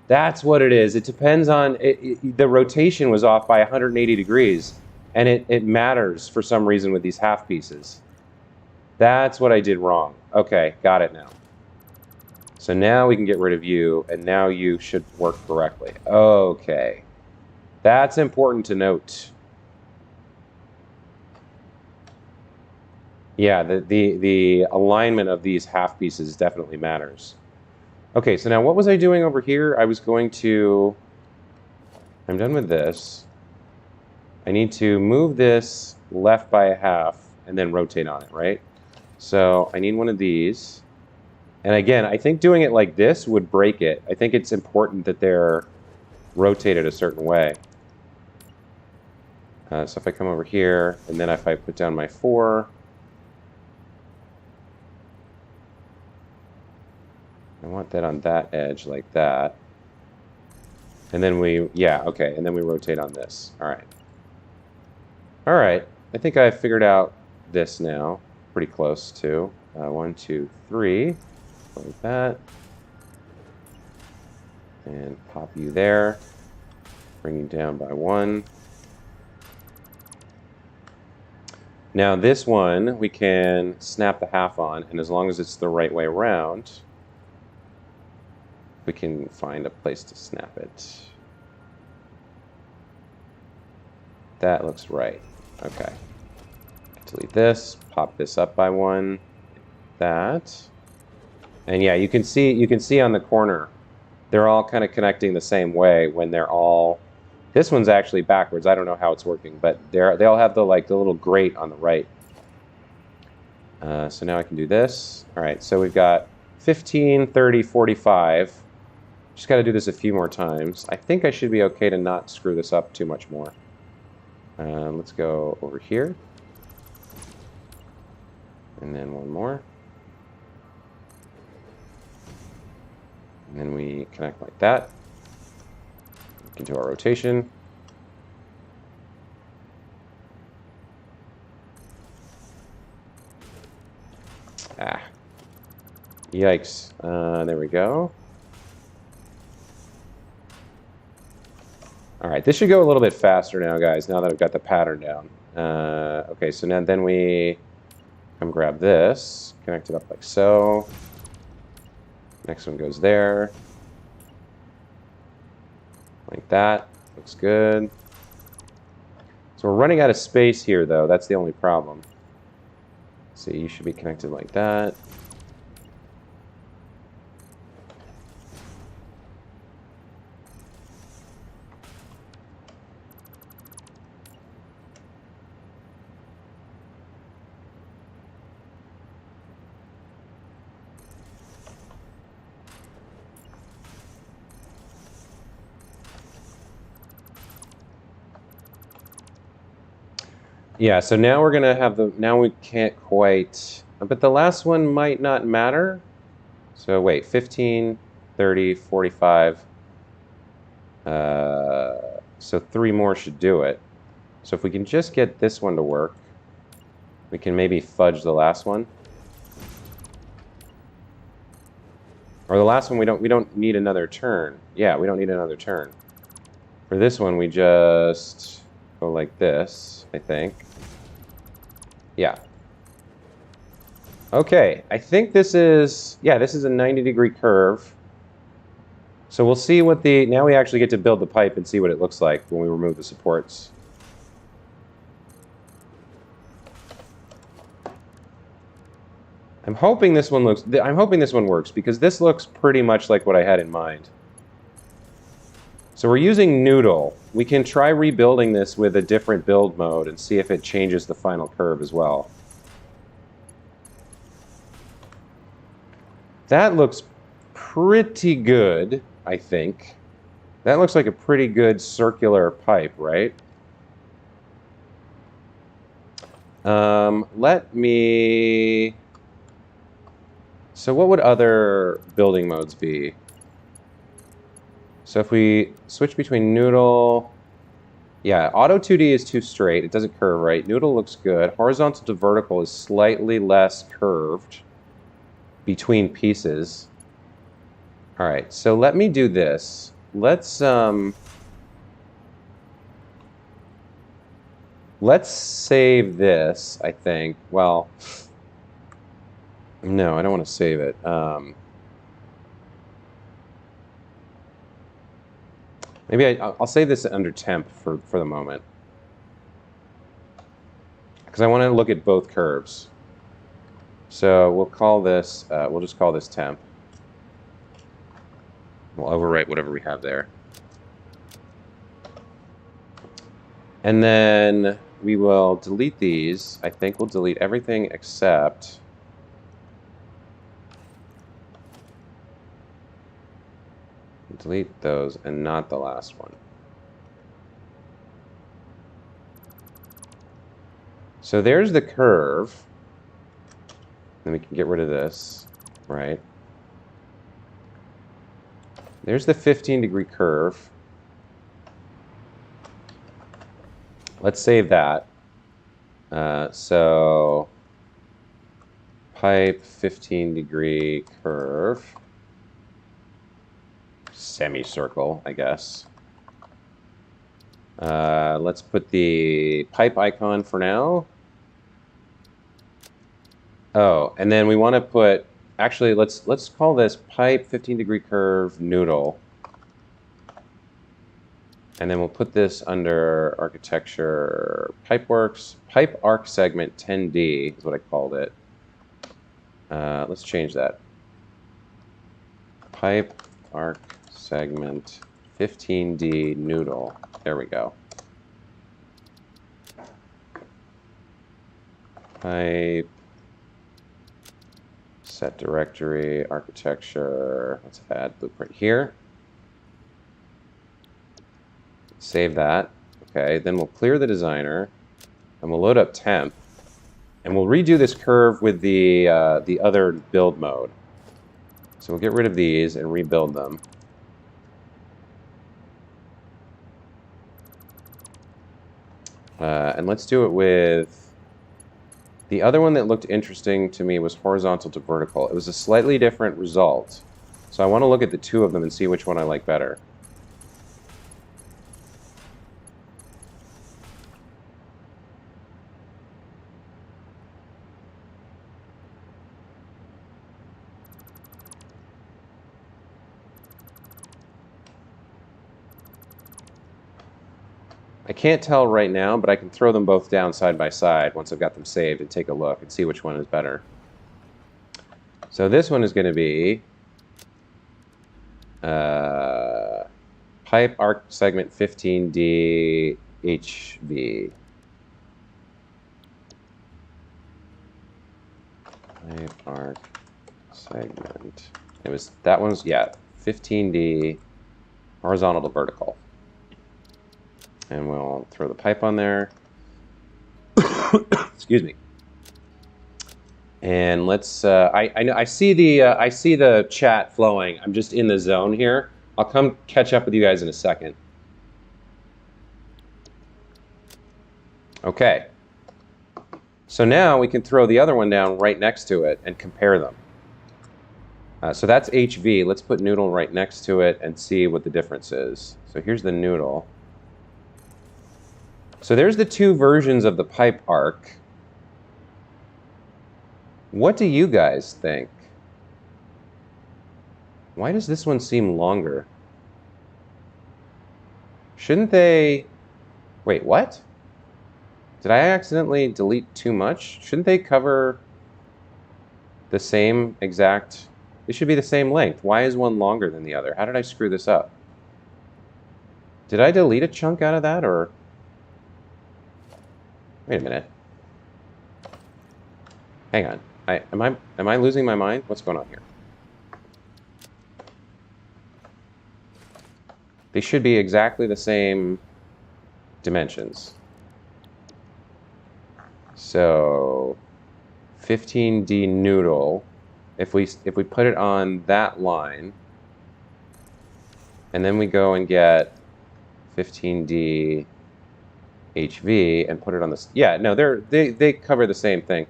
that's what it is. It depends on, the rotation was off by 180 degrees, and it matters for some reason with these half pieces. That's what I did wrong. Okay, got it now. So now we can get rid of you, and now you should work correctly. Okay. That's important to note. Yeah, the alignment of these half pieces definitely matters. Okay, so now what was I doing over here? I was going to, I'm done with this. I need to move this left by a half and then rotate on it, right? So I need one of these. And again, I think doing it like this would break it. I think it's important that they're rotated a certain way. So if I come over here, and then if I put down my 4, I want that on that edge like that. And then yeah, okay, and then we rotate on this. All right. All right, I think I figured out this now, pretty close to. 1, 2, 3, like that. And pop you there, bring you down by 1. Now this one, we can snap the half on, and as long as it's the right way around, we can find a place to snap it. That looks right. Okay. Delete this, pop this up by 1, that. And yeah, you can see on the corner, they're all kind of connecting the same way when they're all, this one's actually backwards. I don't know how it's working, but they all have the little grate on the right. So now I can do this. All right, so we've got 15, 30, 45. Just got to do this a few more times. I think I should be okay to not screw this up too much more. Let's go over here. And then one more. And then we connect like that. We can do our rotation. Ah. Yikes. There we go. All right, this should go a little bit faster now, guys, now that I've got the pattern down. Okay, so now then we come grab this, connect it up like so. Next one goes there. Like that. Looks good. So we're running out of space here, though. That's the only problem. So you should be connected like that. Yeah, so now we're gonna have now we can't quite, but the last one might not matter. So wait, 15, 30, 45. So 3 more should do it. So if we can just get this one to work, we can maybe fudge the last one. Or the last one, we don't need another turn. Yeah, we don't need another turn. For this one, we just go like this, I think. Yeah. Okay, I think this is, yeah, this is a 90-degree curve. So we'll see what now we actually get to build the pipe and see what it looks like when we remove the supports. I'm hoping this one works because this looks pretty much like what I had in mind. So we're using Noodle. We can try rebuilding this with a different build mode and see if it changes the final curve as well. That looks pretty good, I think. That looks like a pretty good circular pipe, right? Let me So what would other building modes be? So if we switch between noodle, yeah, auto 2D is too straight. It doesn't curve right. Noodle looks good. Horizontal to vertical is slightly less curved between pieces. All right, so let me do this. Let's save this, I think. Well, no, I don't want to save it. Maybe I'll save this under temp for the moment. Because I want to look at both curves. So we'll call this, we'll just call this temp. We'll overwrite whatever we have there. And then we will delete these. I think we'll delete everything except delete those and not the last one. So there's the curve. Then we can get rid of this, right? There's the 15-degree curve. Let's save that. So pipe 15-degree curve. Semicircle, I guess. Let's put the pipe icon for now. Oh, and then we want to put, actually, let's call this pipe 15-degree curve noodle. And then we'll put this under architecture pipeworks. Pipe arc segment 10D is what I called it. Let's change that. Pipe arc segment 15D noodle. There we go. Pipe set directory architecture. Let's add blueprint here. Save that. Okay, then we'll clear the designer, and we'll load up temp, and we'll redo this curve with the other build mode. So we'll get rid of these and rebuild them. And let's do it with the other one that looked interesting to me was horizontal to vertical. It was a slightly different result. So I want to look at the two of them and see which one I like better. I can't tell right now, but I can throw them both down side by side once I've got them saved and take a look and see which one is better. So this one is going to be pipe arc segment 15D HV. Pipe arc segment. It was, that one's, yeah, 15D horizontal to vertical. And we'll throw the pipe on there. Excuse me. And let's. I see the chat flowing. I'm just in the zone here. I'll come catch up with you guys in a second. Okay. So now we can throw the other one down right next to it and compare them. So that's HV. Let's put noodle right next to it and see what the difference is. So here's the noodle. So there's the two versions of the pipe arc. What do you guys think? Why does this one seem longer? Shouldn't they... Wait, what? Did I accidentally delete too much? Shouldn't they cover the same exact... They should be the same length. Why is one longer than the other? How did I screw this up? Did I delete a chunk out of that, or... Wait a minute. Hang on. Am I losing my mind? What's going on here? They should be exactly the same dimensions. So 15D noodle if we put it on that line, and then we go and get 15D HV and put it on this. Yeah, no, they cover the same thing.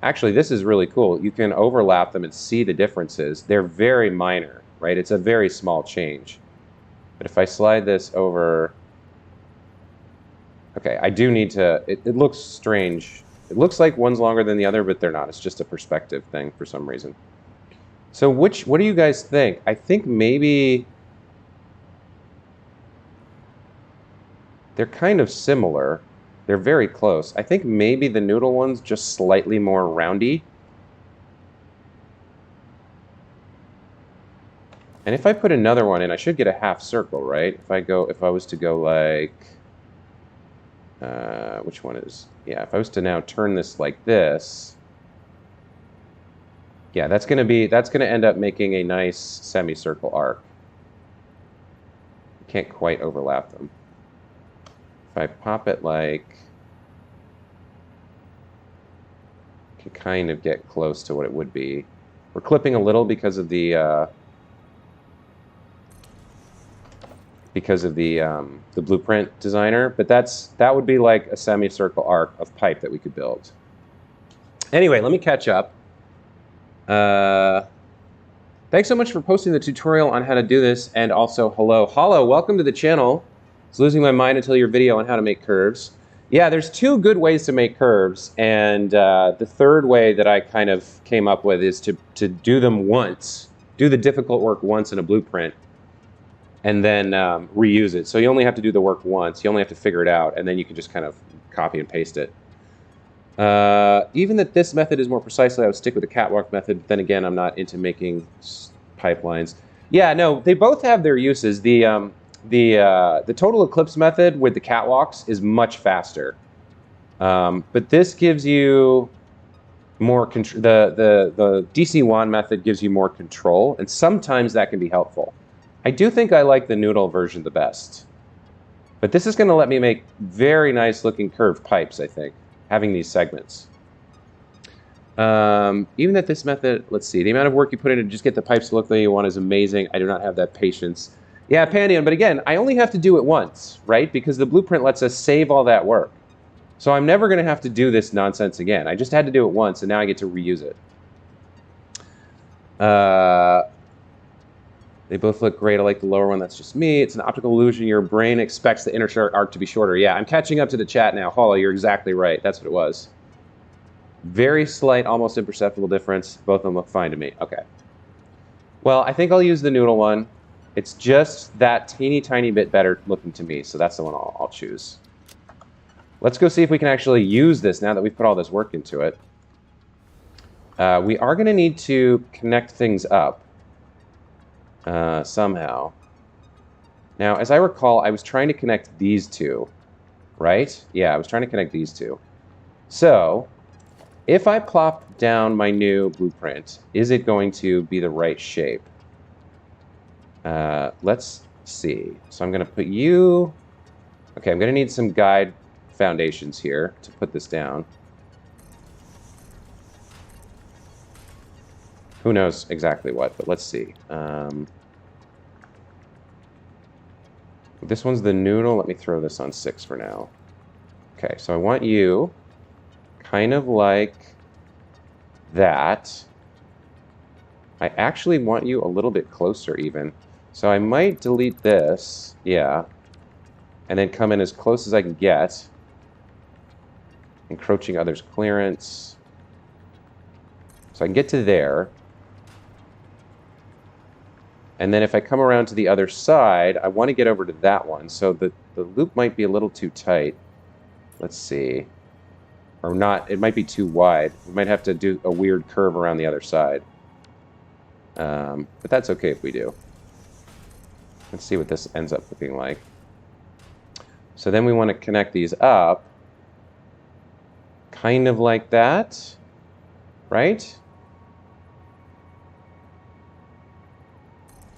Actually, this is really cool. You can overlap them and see the differences. They're very minor, right? It's a very small change. But if I slide this over, okay, I do need to, it looks strange. It looks like one's longer than the other, but they're not. It's just a perspective thing for some reason. So what do you guys think? I think maybe they're kind of similar. They're very close. I think maybe the noodle one's just slightly more roundy. And if I put another one in, I should get a half circle, right? If I was to go like, which one is, yeah, if I was to now turn this like this, yeah, that's gonna end up making a nice semicircle arc. You can't quite overlap them. If I pop it like, you can kind of get close to what it would be. We're clipping a little because of the blueprint designer, but that would be like a semicircle arc of pipe that we could build. Anyway, let me catch up. Thanks so much for posting the tutorial on how to do this, and also hello. Hollow, welcome to the channel. I was losing my mind until your video on how to make curves. Yeah, there's two good ways to make curves, and the third way that I kind of came up with is to do them once, do the difficult work once in a blueprint, and then reuse it. So you only have to do the work once, you only have to figure it out, and then you can just kind of copy and paste it. Even that this method is more precisely, I would stick with the catwalk method, but then again, I'm not into making pipelines. Yeah, no, they both have their uses. The total eclipse method with the catwalks is much faster. But this gives you more control. The DC wand method gives you more control, and sometimes that can be helpful. I do think I like the noodle version the best. But this is going to let me make very nice looking curved pipes, I think, having these segments. Even that this method, let's see, the amount of work you put in to just get the pipes to look the way you want is amazing. I do not have that patience. Yeah, Pandion, but again, I only have to do it once, right? Because the blueprint lets us save all that work. So I'm never going to have to do this nonsense again. I just had to do it once, and now I get to reuse it. They both look great. I like the lower one. That's just me. It's an optical illusion. Your brain expects the inner arc to be shorter. Yeah, I'm catching up to the chat now. Hollow, you're exactly right. That's what it was. Very slight, almost imperceptible difference. Both of them look fine to me. Okay. Well, I think I'll use the noodle one. It's just that teeny tiny bit better looking to me, so that's the one I'll choose. Let's go see if we can actually use this now that we've put all this work into it. We are going to need to connect things up somehow. Now, as I recall, I was trying to connect these two, right? Yeah, I was trying to connect these two. So, if I plop down my new blueprint, is it going to be the right shape? Let's see. So I'm going to put you... Okay, I'm going to need some guide foundations here to put this down. Who knows exactly what, but let's see. This one's the noodle. Let me throw this on 6 for now. Okay, so I want you kind of like that. I actually want you a little bit closer even. So I might delete this, yeah, and then come in as close as I can get. Encroaching others' clearance. So I can get to there. And then if I come around to the other side, I want to get over to that one. So the loop might be a little too tight. Let's see. Or not, it might be too wide. We might have to do a weird curve around the other side. But that's okay if we do. Let's see what this ends up looking like. So then we want to connect these up. Kind of like that. Right?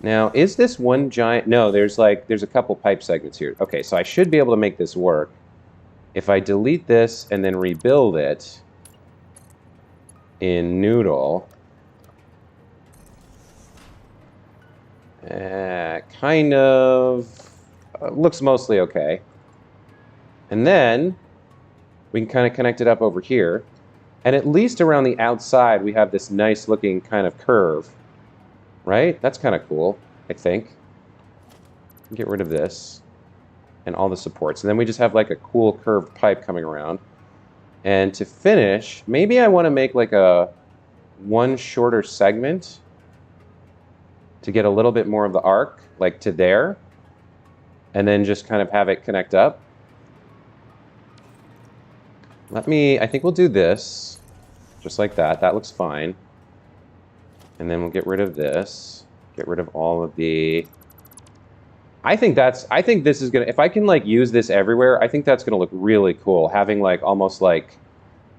Now, is this one giant... No, there's a couple pipe segments here. Okay, so I should be able to make this work. If I delete this and then rebuild it in Noodle, Kind of looks mostly okay. And then we can kind of connect it up over here. And at least around the outside, we have this nice looking kind of curve, right? That's kind of cool, I think. Get rid of this and all the supports. And then we just have like a cool curved pipe coming around. And to finish, maybe I want to make like a one shorter segment to get a little bit more of the arc, like to there, and then just kind of have it connect up. I think we'll do this, just like that. That looks fine. And then we'll get rid of this, get rid of all of the... I think this is gonna, if I can like use this everywhere, I think that's gonna look really cool. Having like almost like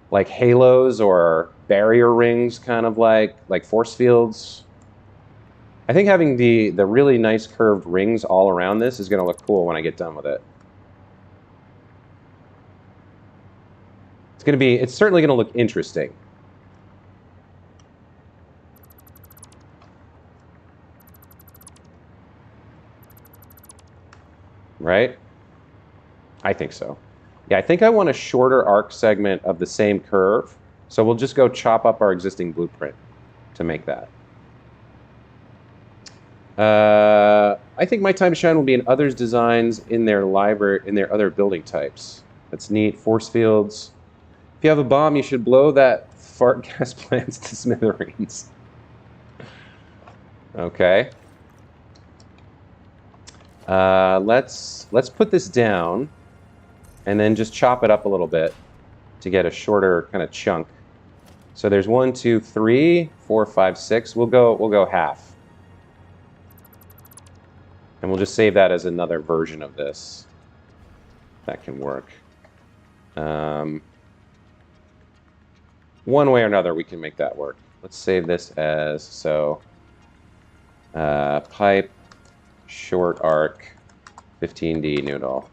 halos or barrier rings, kind of like force fields. I think having the really nice curved rings all around this is gonna look cool when I get done with it. It's certainly gonna look interesting. Right? I think so. Yeah, I think I want a shorter arc segment of the same curve. So we'll just go chop up our existing blueprint to make that. I think my time to shine will be in others' designs in their library, in their other building types. That's neat. Force fields. If you have a bomb, you should blow that fart gas plants to smithereens. Okay. Let's put this down and then just chop it up a little bit to get a shorter kind of chunk. So there's 1, 2, 3, 4, 5, 6. We'll go half. And we'll just save that as another version of this. That can work. One way or another, we can make that work. Let's save this as, so, pipe, short arc, 15D noodle.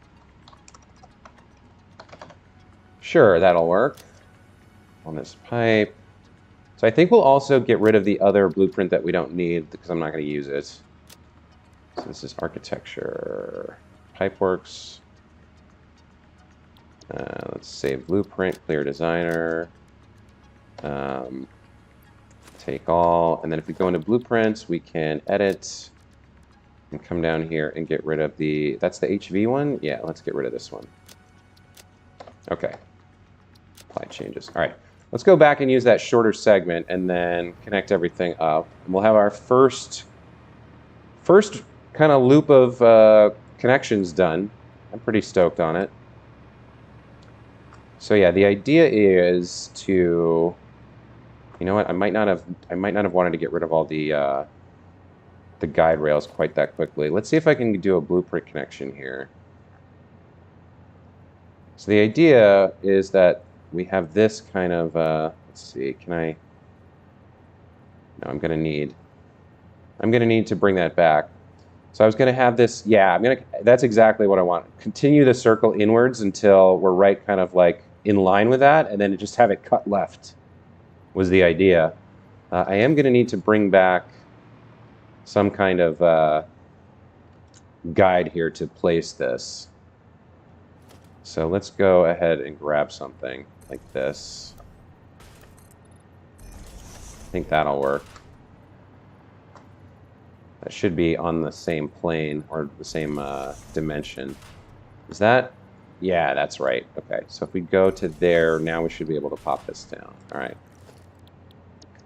Sure, that'll work on this pipe. So I think we'll also get rid of the other blueprint that we don't need because I'm not going to use it. So this is architecture, Pipeworks. Let's save blueprint, clear designer. Take all, and then if we go into blueprints, we can edit and come down here and get rid of the, that's the HV one? Yeah, let's get rid of this one. Okay. Apply changes. All right. Let's go back and use that shorter segment and then connect everything up. And we'll have our first kind of loop of connections done. I'm pretty stoked on it. So yeah, the idea is to, you know what, I might not have wanted to get rid of all the guide rails quite that quickly. Let's see if I can do a blueprint connection here. So the idea is that we have this kind of, let's see, can I, no, I'm gonna need to bring that back. So I was gonna have this, yeah, that's exactly what I want. Continue the circle inwards until we're right kind of like in line with that, and then just have it cut left was the idea. I am gonna need to bring back some kind of guide here to place this. So let's go ahead and grab something like this. I think that'll work. That should be on the same plane or the same dimension. Is that? Yeah, that's right. Okay, so if we go to there, now we should be able to pop this down. All right.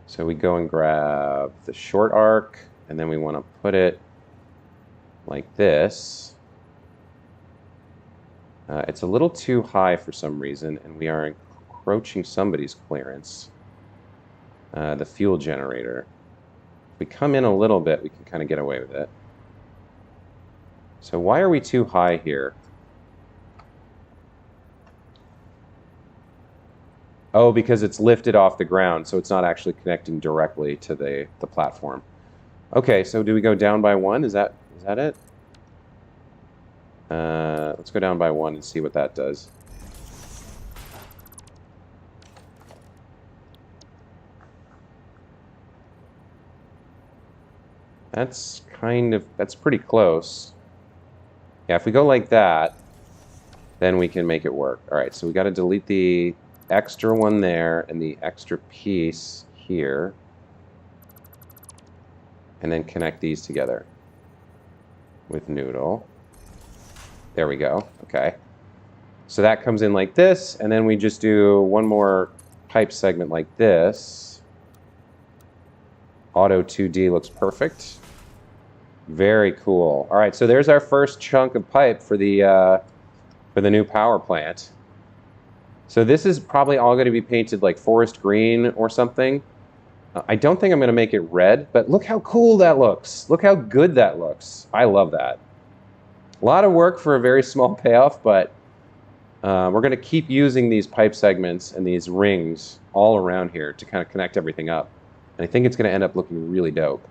So we go and grab the short arc, and then we want to put it like this. It's a little too high for some reason, and we are encroaching somebody's clearance. The fuel generator. If we come in a little bit, we can kind of get away with it. So why are we too high here? Oh, because it's lifted off the ground, so it's not actually connecting directly to the platform. Okay, so do we go down by 1? Is that it? Let's go down by 1 and see what that does. That's that's pretty close. Yeah, if we go like that, then we can make it work. All right, so we got to delete the extra one there and the extra piece here. And then connect these together with noodle. There we go. Okay. So that comes in like this, and then we just do one more pipe segment like this. Auto 2D looks perfect. Very cool. All right, so there's our first chunk of pipe for the new power plant. So this is probably all going to be painted like forest green or something. I don't think I'm going to make it red, but look how cool that looks. Look how good that looks. I love that. A lot of work for a very small payoff, but we're going to keep using these pipe segments and these rings all around here to kind of connect everything up. And I think it's going to end up looking really dope.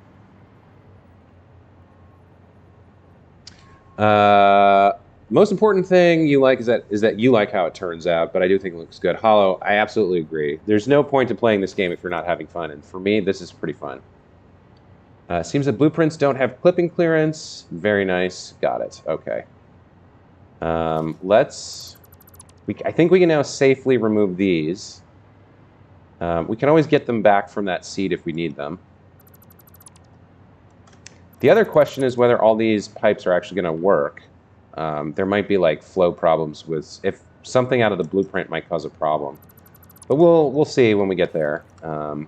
Most important thing you like is that you like how it turns out, but I do think it looks good. Hollow, I absolutely agree. There's no point to playing this game if you're not having fun, and for me, this is pretty fun. Seems that blueprints don't have clipping clearance. Very nice. Got it. Okay. I think we can now safely remove these. We can always get them back from that seat if we need them. The other question is whether all these pipes are actually going to work. There might be like flow problems with if something out of the blueprint might cause a problem, but we'll see when we get there. We are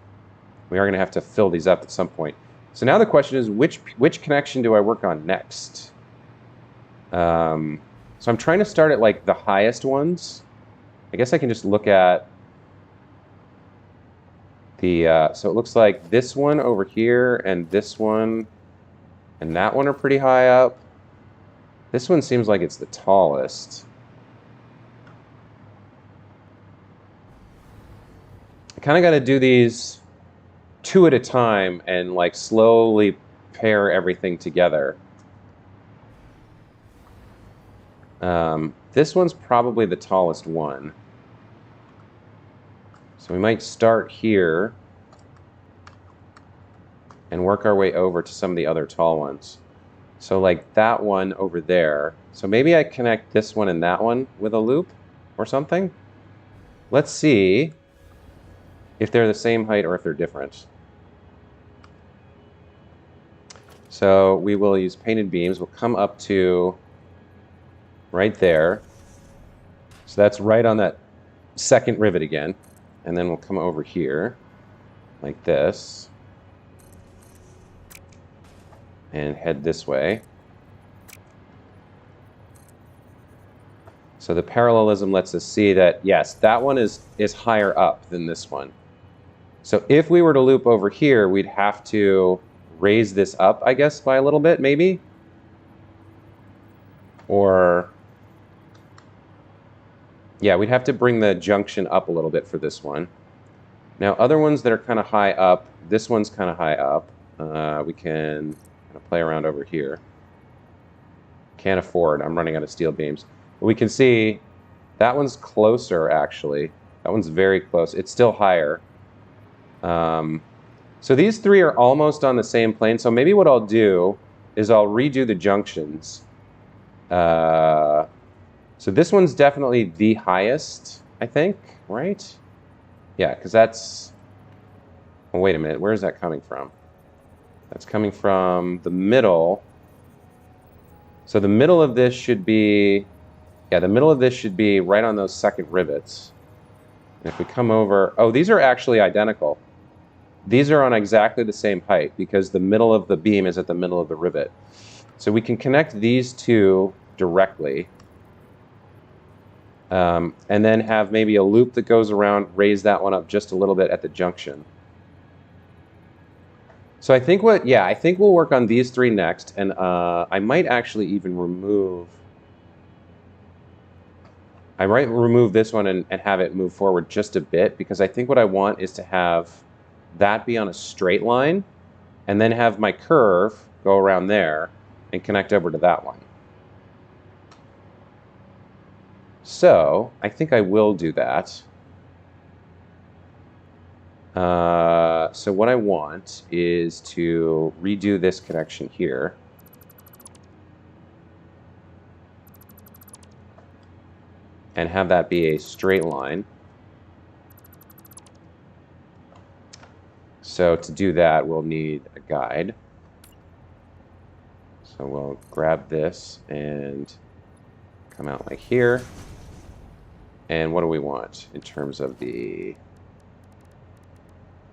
going to have to fill these up at some point. So now the question is which connection do I work on next? So I'm trying to start at like the highest ones. I guess I can just look at the so it looks like this one over here and this one and that one are pretty high up. This one seems like it's the tallest. I kind of got to do these two at a time and like slowly pair everything together. This one's probably the tallest one. So we might start here and work our way over to some of the other tall ones. So like that one over there. So maybe I connect this one and that one with a loop or something. Let's see if they're the same height or if they're different. So we will use painted beams. We'll come up to right there. So that's right on that second rivet again. And then we'll come over here like this and head this way. So the parallelism lets us see that, yes, that one is higher up than this one. So if we were to loop over here, we'd have to raise this up, I guess, by a little bit, maybe. Or, yeah, we'd have to bring the junction up a little bit for this one. Now, other ones that are kind of high up, this one's kind of high up. We can kind of play around over here. Can't afford, I'm running out of steel beams. But we can see that one's closer, actually. That one's very close. It's still higher. So these three are almost on the same plane. So maybe what I'll do is I'll redo the junctions. So this one's definitely the highest, I think, right? Yeah, because that's... Oh, wait a minute. Where is that coming from? That's coming from the middle. So the middle of this should be... Yeah, the middle of this should be right on those second rivets. And if we come over... Oh, these are actually identical. These are on exactly the same height because the middle of the beam is at the middle of the rivet. So we can connect these two directly. And then have maybe a loop that goes around, raise that one up just a little bit at the junction. So I think I think we'll work on these three next, and I might actually even remove... I might remove this one and have it move forward just a bit, because I think what I want is to have that be on a straight line, and then have my curve go around there and connect over to that one. So I think I will do that. So what I want is to redo this connection here. And have that be a straight line. So to do that, we'll need a guide. So we'll grab this and come out like here. And what do we want in terms of the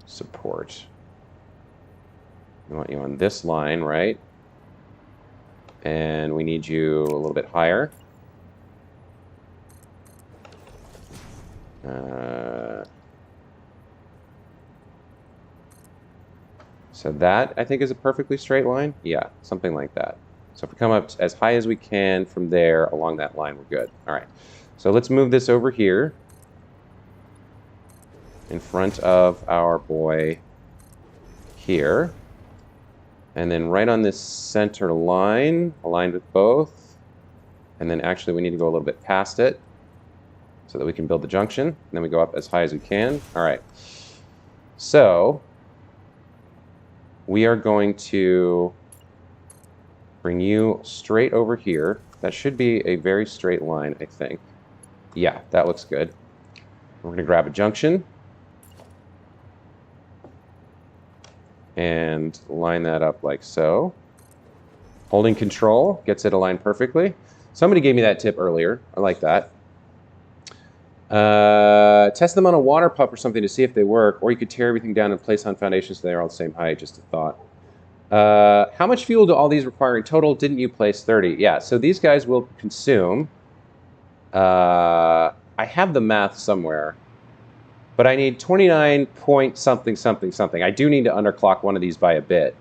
support? We want you on this line, right? And we need you a little bit higher. So that, I think, is a perfectly straight line. Yeah, something like that. So if we come up as high as we can from there along that line, we're good. All right. So let's move this over here in front of our boy here. And then right on this center line, aligned with both. And then actually we need to go a little bit past it so that we can build the junction. And then we go up as high as we can. All right. So we are going to bring you straight over here. That should be a very straight line, I think. Yeah, that looks good. We're going to grab a junction and line that up like so. Holding control gets it aligned perfectly. Somebody gave me that tip earlier. I like that. Test them on a water pump or something to see if they work, or you could tear everything down and place on foundations so they're all the same height. Just a thought. How much fuel do all these require in total? Didn't you place 30? Yeah, so these guys will consume. I have the math somewhere, but I need 29 point something something something. I do need to underclock one of these by a bit.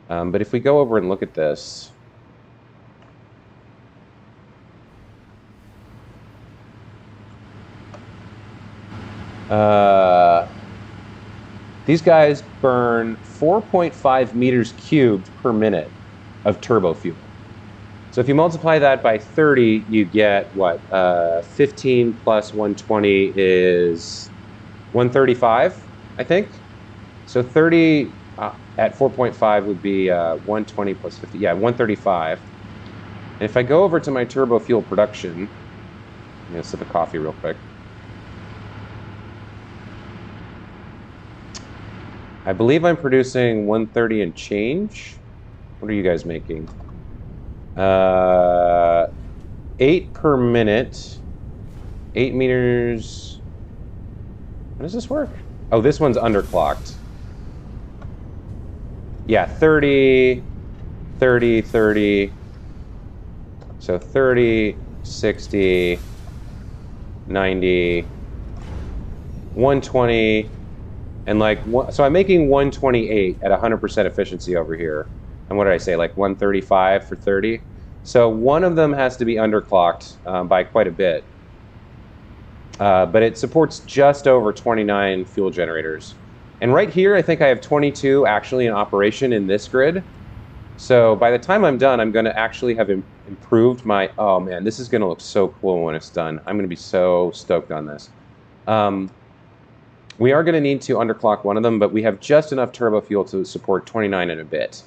But if we go over and look at this, these guys burn 4.5 meters cubed per minute of turbo fuel. So if you multiply that by 30, you get what? 15 plus 120 is 135, I think. So 30 at 4.5 would be 120 plus 50. Yeah, 135. And if I go over to my turbo fuel production, I'm going to sip of coffee real quick. I believe I'm producing 130 and change. What are you guys making? 8 per minute. 8 meters. How does this work? Oh, this one's underclocked. Yeah, 30, 30, 30. So 30, 60, 90, 120. And like, so I'm making 128 at 100% efficiency over here. And what did I say, like 135 for 30? So one of them has to be underclocked by quite a bit. But it supports just over 29 fuel generators. And right here, I think I have 22 actually in operation in this grid. So by the time I'm done, I'm going to actually have improved my, oh man, this is going to look so cool when it's done. I'm going to be so stoked on this. We are going to need to underclock one of them, but we have just enough turbo fuel to support 29 and a bit.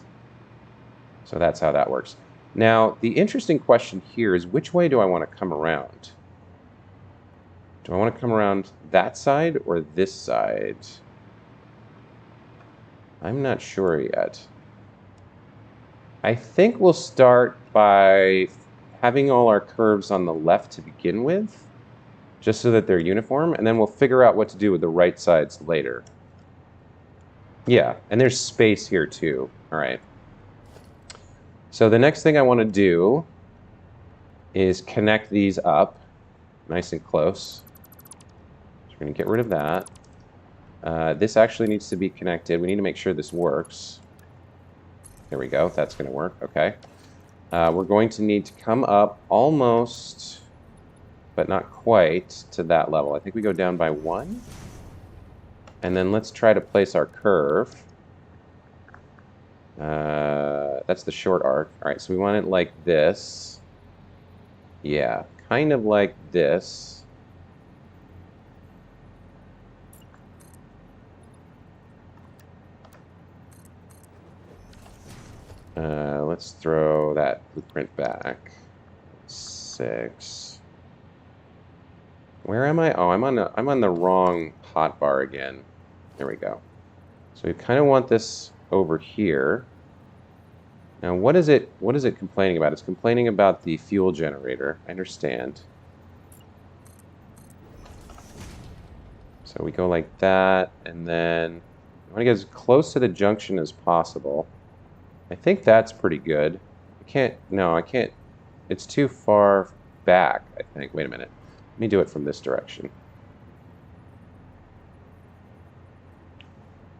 So that's how that works. Now, the interesting question here is, which way do I want to come around? Do I want to come around that side or this side? I'm not sure yet. I think we'll start by having all our curves on the left to begin with, just so that they're uniform, and then we'll figure out what to do with the right sides later. Yeah, and there's space here too. All right. So the next thing I want to do is connect these up nice and close. So we're going to get rid of that. This actually needs to be connected. We need to make sure this works. There we go. That's going to work. Okay. We're going to need to come up almost, but not quite to that level. I think we go down by 1. And then let's try to place our curve. That's the short arc. All right, so we want it like this. Yeah, kind of like this. Let's throw that blueprint back. 6. Where am I? Oh, I'm on the wrong hotbar again. There we go. So we kind of want this over here. Now, what is it complaining about? It's complaining about the fuel generator. I understand. So we go like that, and then I want to get as close to the junction as possible. I think that's pretty good. I can't. It's too far back, I think. Wait a minute. Let me do it from this direction.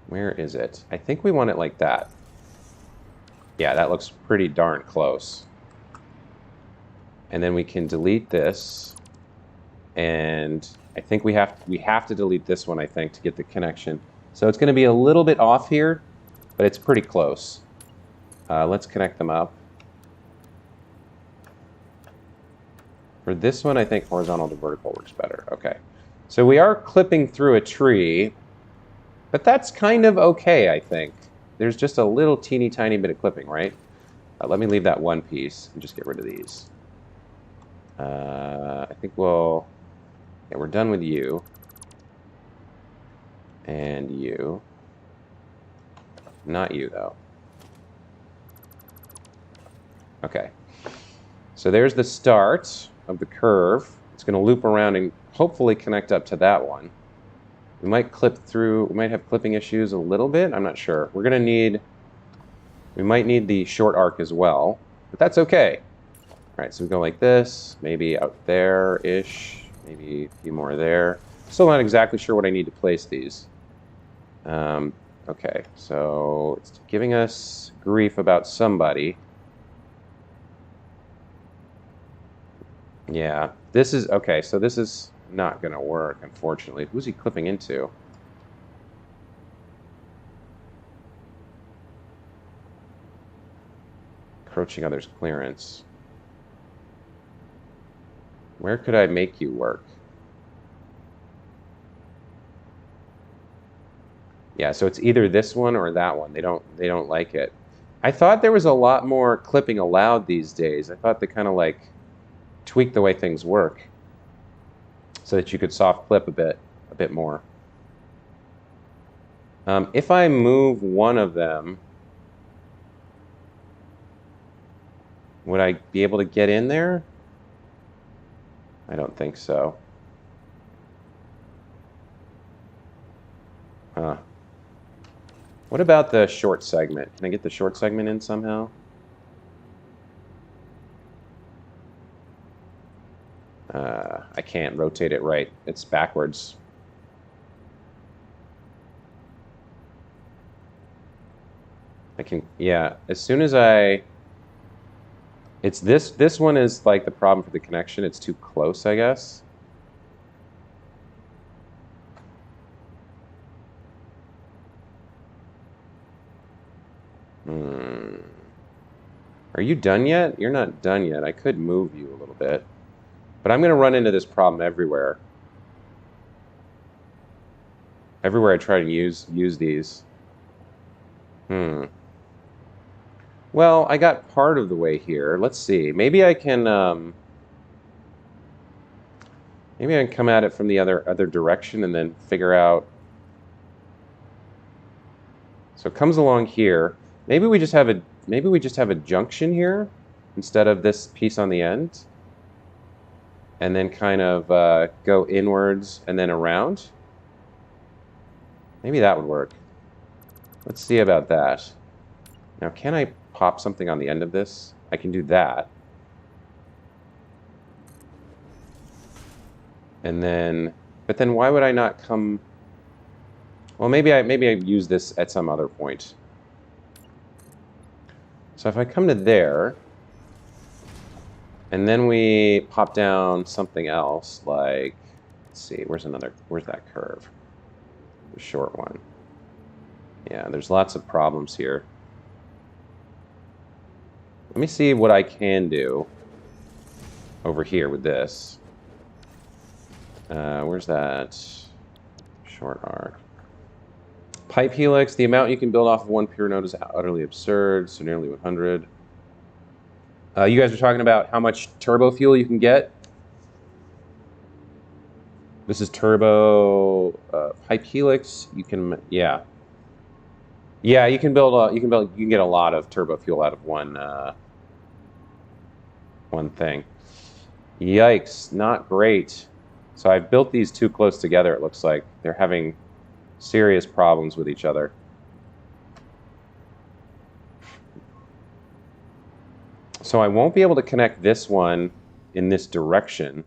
Where is it? I think we want it like that. Yeah, that looks pretty darn close. And then we can delete this. And I think we have to delete this one, I think, to get the connection. So it's going to be a little bit off here, but it's pretty close. Let's connect them up. For this one, I think horizontal to vertical works better. Okay. So we are clipping through a tree, but that's kind of okay, I think. There's just a little teeny tiny bit of clipping, right? Let me leave that one piece and just get rid of these. I think we're done with you. And you. Not you, though. Okay. So there's the start of the curve. It's going to loop around and hopefully connect up to that one. We might have clipping issues a little bit. I'm not sure. We might need the short arc as well, but that's okay. All right, so we go like this, maybe out there-ish, maybe a few more there. Still not exactly sure what I need to place these. Okay, so it's giving us grief about somebody. Yeah, this is, okay, so this is not going to work, unfortunately. Who's he clipping into? Encroaching others' clearance. Where could I make you work? Yeah, so it's either this one or that one. They don't like it. I thought there was a lot more clipping allowed these days. I thought they kind of like tweak the way things work so that you could soft clip a bit more. If I move one of them, would I be able to get in there? I don't think so. What about the short segment? Can I get the short segment in somehow? I can't rotate it right. It's backwards. I can, yeah, as soon as it's this one is like the problem for the connection. It's too close, I guess. Are you done yet? You're not done yet. I could move you a little bit. But I'm going to run into this problem everywhere. Everywhere I try to use these. Well, I got part of the way here. Let's see. Maybe I can come at it from the other direction and then figure out. So it comes along here. Maybe we just have a junction here instead of this piece on the end. And then kind of go inwards and then around. Maybe that would work. Let's see about that. Now, can I pop something on the end of this? I can do that. And then, but then why would I not come? Well, maybe I use this at some other point. So if I come to there, and then we pop down something else, like, let's see, where's that curve? The short one. Yeah, there's lots of problems here. Let me see what I can do over here with this. Where's that short arc? Pipe helix, the amount you can build off of one pure node is utterly absurd, so nearly 100. You guys are talking about how much turbo fuel you can get. This is turbo pipe helix. You can, yeah, you can build. You can get a lot of turbo fuel out of one thing. Yikes, not great. So I've built these too close together. It looks like they're having serious problems with each other. So I won't be able to connect this one in this direction.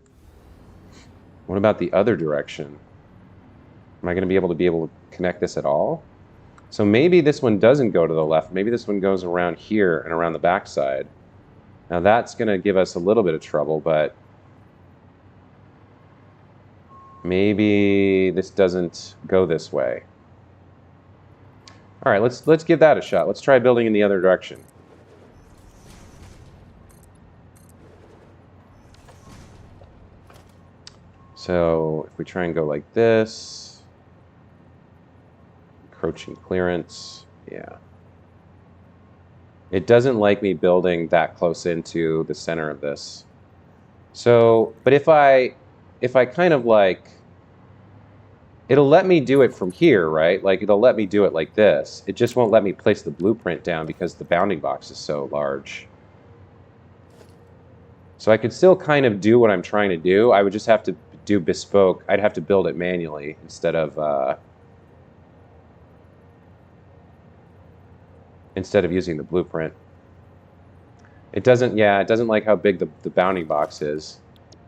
What about the other direction? Am I going to be able to connect this at all? So maybe this one doesn't go to the left. Maybe this one goes around here and around the backside. Now that's going to give us a little bit of trouble, but maybe this doesn't go this way. All right, let's give that a shot. Let's try building in the other direction. So if we try and go like this, encroaching clearance, yeah. It doesn't like me building that close into the center of this. So, but if I kind of like, it'll let me do it from here, right? Like it'll let me do it like this. It just won't let me place the blueprint down because the bounding box is so large. So I could still kind of do what I'm trying to do. I would just have to do bespoke. I'd have to build it manually instead of using the blueprint. It doesn't like how big the bounding box is.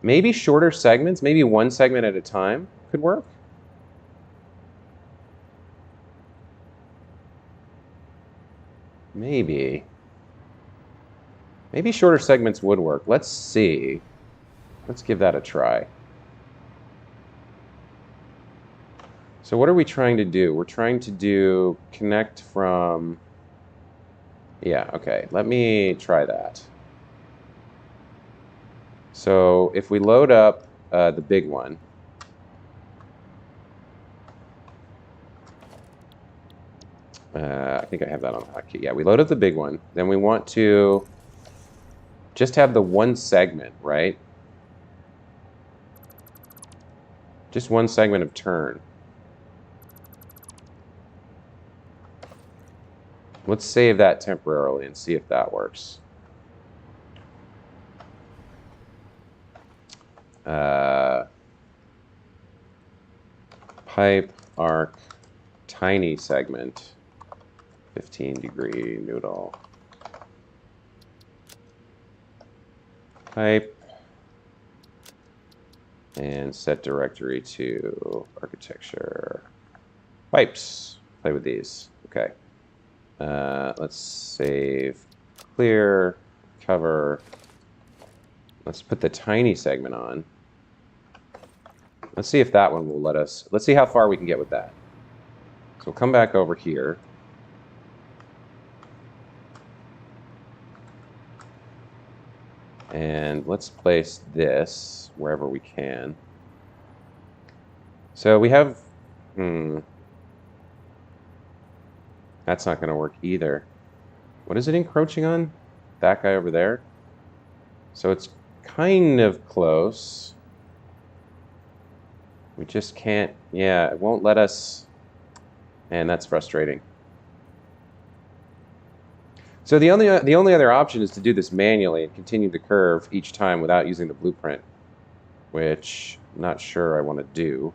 Maybe shorter segments, maybe one segment at a time could work. Maybe shorter segments would work. Let's see. Let's give that a try. So what are we trying to do? We're trying to do connect from, yeah, okay. Let me try that. So if we load up the big one, I think I have that on the hotkey. Yeah, we load up the big one. Then we want to just have the one segment, right? Just one segment of turn. Let's save that temporarily and see if that works. Pipe, arc, tiny segment, 15-degree noodle. Pipe, and set directory to architecture. Pipes, play with these, okay. Let's save, clear, cover. Let's put the tiny segment on. Let's see if that one will let us, let's see how far we can get with that. So we'll come back over here. And let's place this wherever we can. So we have, that's not going to work either. What is it encroaching on? That guy over there? So it's kind of close. We just can't, yeah, it won't let us, and that's frustrating. So the only other option is to do this manually and continue the curve each time without using the blueprint, which I'm not sure I want to do.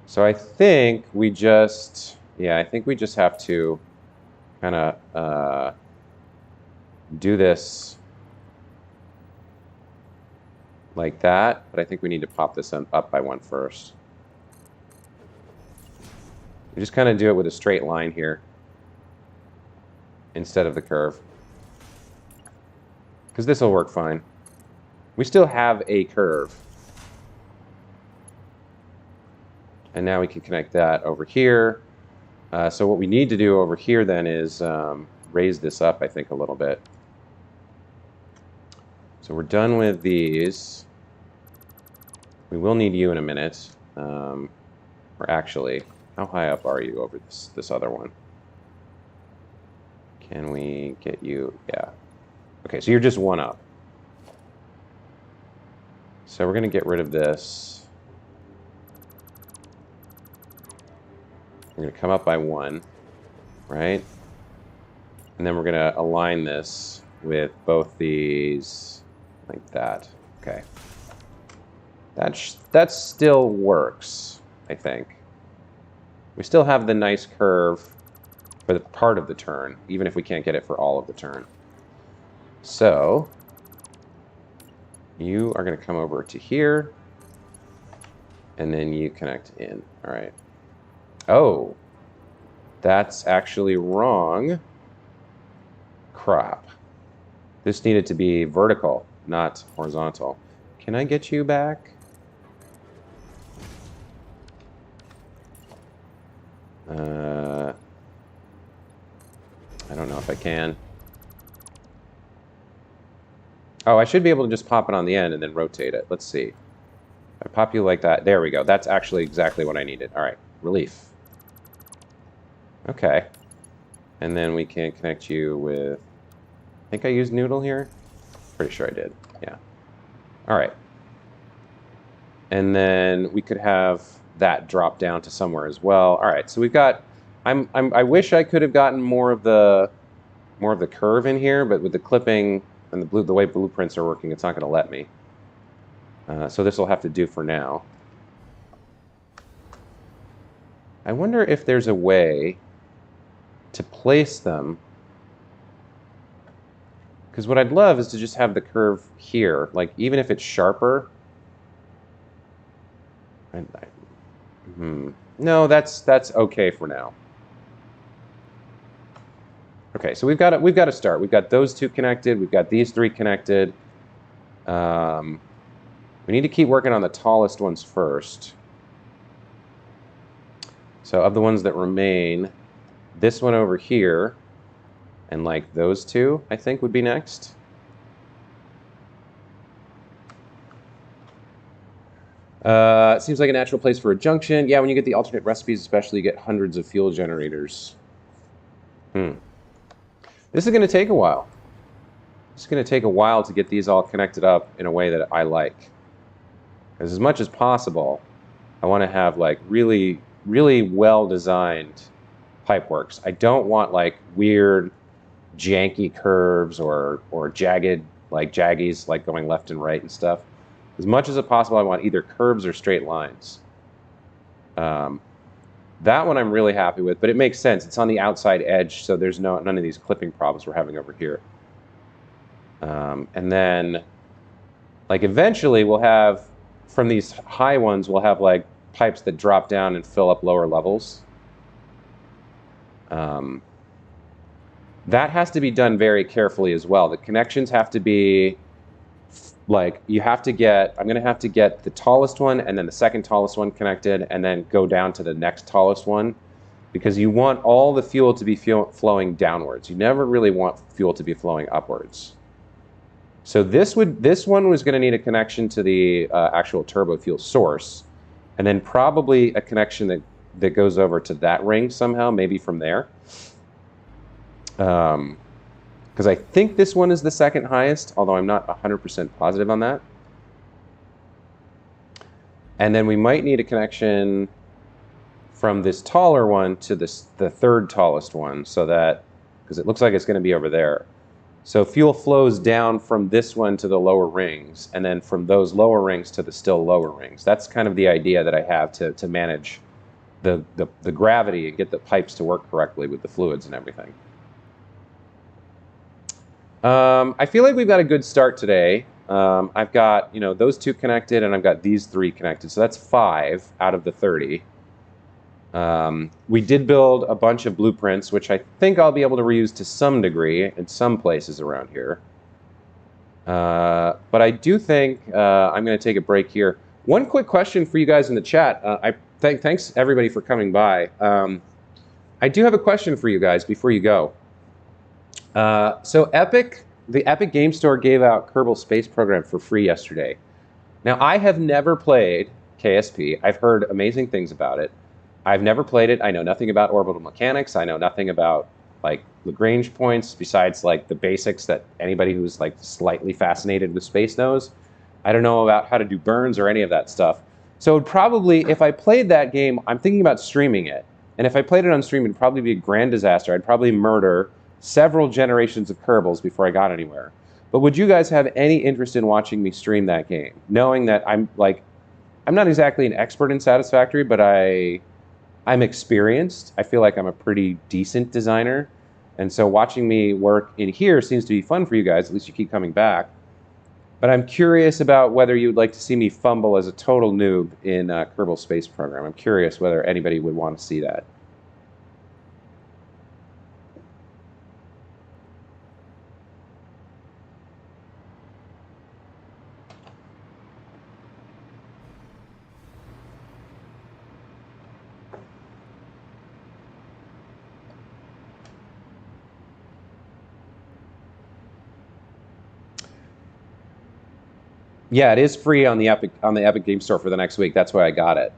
So I think we just, I think we just have to kind of do this like that, but I think we need to pop this up by one first. We just kind of do it with a straight line here instead of the curve, because this will work fine. We still have a curve. And now we can connect that over here. So what we need to do over here then is raise this up, I think, a little bit. So we're done with these. We will need you in a minute. Or actually, how high up are you over this other one? Can we get you? Yeah. Okay, so you're just one up. So we're going to get rid of this. We're going to come up by 1, right? And then we're going to align this with both these like that. Okay. That still works, I think. We still have the nice curve for the part of the turn, even if we can't get it for all of the turn. So you are going to come over to here, and then you connect in. All right. Oh, that's actually wrong. Crap. This needed to be vertical, not horizontal. Can I get you back? I don't know if I can. Oh, I should be able to just pop it on the end and then rotate it. Let's see. If I pop you like that. There we go. That's actually exactly what I needed. All right. Relief. Okay. And then we can connect you with... I think I used noodle here. Pretty sure I did. Yeah. All right. And then we could have that drop down to somewhere as well. All right. So we've got... I wish I could have gotten more of the curve in here, but with the clipping and the way blueprints are working, it's not going to let me. So this will have to do for now. I wonder if there's a way to place them, because what I'd love is to just have the curve here, like even if it's sharper. No, that's okay for now. Okay, so we've got to start. We've got those two connected. We've got these 3 connected. We need to keep working on the tallest ones first. So of the ones that remain, this one over here, and like those 2, I think would be next. It seems like a natural place for a junction. Yeah, when you get the alternate recipes, especially, you get hundreds of fuel generators. This is going to take a while. It's going to take a while to get these all connected up in a way that I like. Because as much as possible, I want to have like really, really well-designed pipeworks. I don't want like weird, janky curves or jagged, like jaggies, like going left and right and stuff. As much as possible, I want either curves or straight lines. That one I'm really happy with, but it makes sense. It's on the outside edge, so there's none of these clipping problems we're having over here. And then, like eventually, we'll have, from these high ones, we'll have like pipes that drop down and fill up lower levels. That has to be done very carefully as well. The connections have to be like, I'm going to have to get the tallest one and then the second tallest one connected and then go down to the next tallest one, because you want all the fuel to be flowing downwards. You never really want fuel to be flowing upwards. So this one was going to need a connection to the actual Turbofuel source, and then probably a connection that goes over to that ring somehow, maybe from there. Because I think this one is the second highest, although I'm not 100% positive on that. And then we might need a connection from this taller one to the third tallest one, so that, because it looks like it's going to be over there. So fuel flows down from this one to the lower rings, and then from those lower rings to the still lower rings. That's kind of the idea that I have to manage the gravity and get the pipes to work correctly with the fluids and everything. I feel like we've got a good start today. I've got, those 2 connected, and I've got these 3 connected. So that's 5 out of the 30. We did build a bunch of blueprints, which I think I'll be able to reuse to some degree in some places around here. But I do think I'm going to take a break here. One quick question for you guys in the chat. Thanks everybody for coming by. I do have a question for you guys before you go. So the Epic Game Store gave out Kerbal Space Program for free yesterday. Now, I have never played KSP. I've heard amazing things about it. I've never played it. I know nothing about orbital mechanics. I know nothing about like Lagrange points besides like the basics that anybody who's like slightly fascinated with space knows. I don't know about how to do burns or any of that stuff. So probably if I played that game, I'm thinking about streaming it. And if I played it on stream, it'd probably be a grand disaster. I'd probably murder several generations of Kerbals before I got anywhere. But would you guys have any interest in watching me stream that game? Knowing that I'm not exactly an expert in Satisfactory, but I'm experienced. I feel like I'm a pretty decent designer. And so watching me work in here seems to be fun for you guys. At least you keep coming back. But I'm curious about whether you'd like to see me fumble as a total noob in Kerbal Space Program. I'm curious whether anybody would want to see that. Yeah, it is free on the Epic Game Store for the next week. That's why I got it.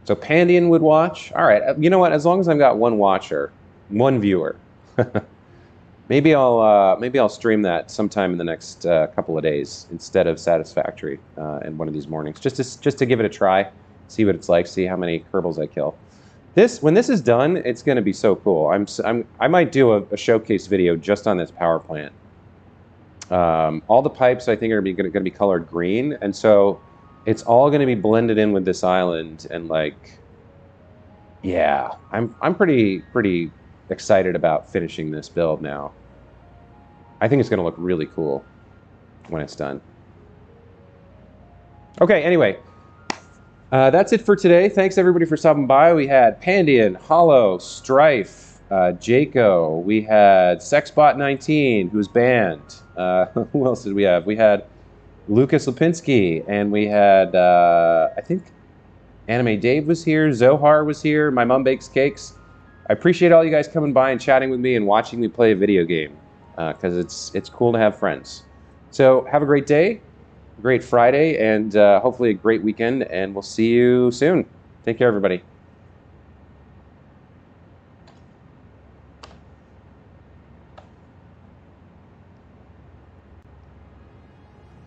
So Pandian would watch. All right, you know what? As long as I've got one watcher, one viewer, maybe I'll stream that sometime in the next couple of days instead of Satisfactory in one of these mornings, just to give it a try, see what it's like, see how many Kerbals I kill. When this is done, it's going to be so cool. I might do a showcase video just on this power plant. All the pipes I think are going to be colored green, and so it's all going to be blended in with this island. And like, yeah, I'm pretty excited about finishing this build now. I think it's going to look really cool when it's done. Okay, anyway, that's it for today. Thanks everybody for stopping by. We had Pandian, Hollow, Strife, Jaco. We had Sexbot19, who's banned. Who else did we have? We had Lucas Lipinski, and we had, I think, Anime Dave was here, Zohar was here, My Mom Bakes Cakes. I appreciate all you guys coming by and chatting with me and watching me play a video game, because it's cool to have friends. So have a great day, great Friday, and hopefully a great weekend, and we'll see you soon. Take care, everybody.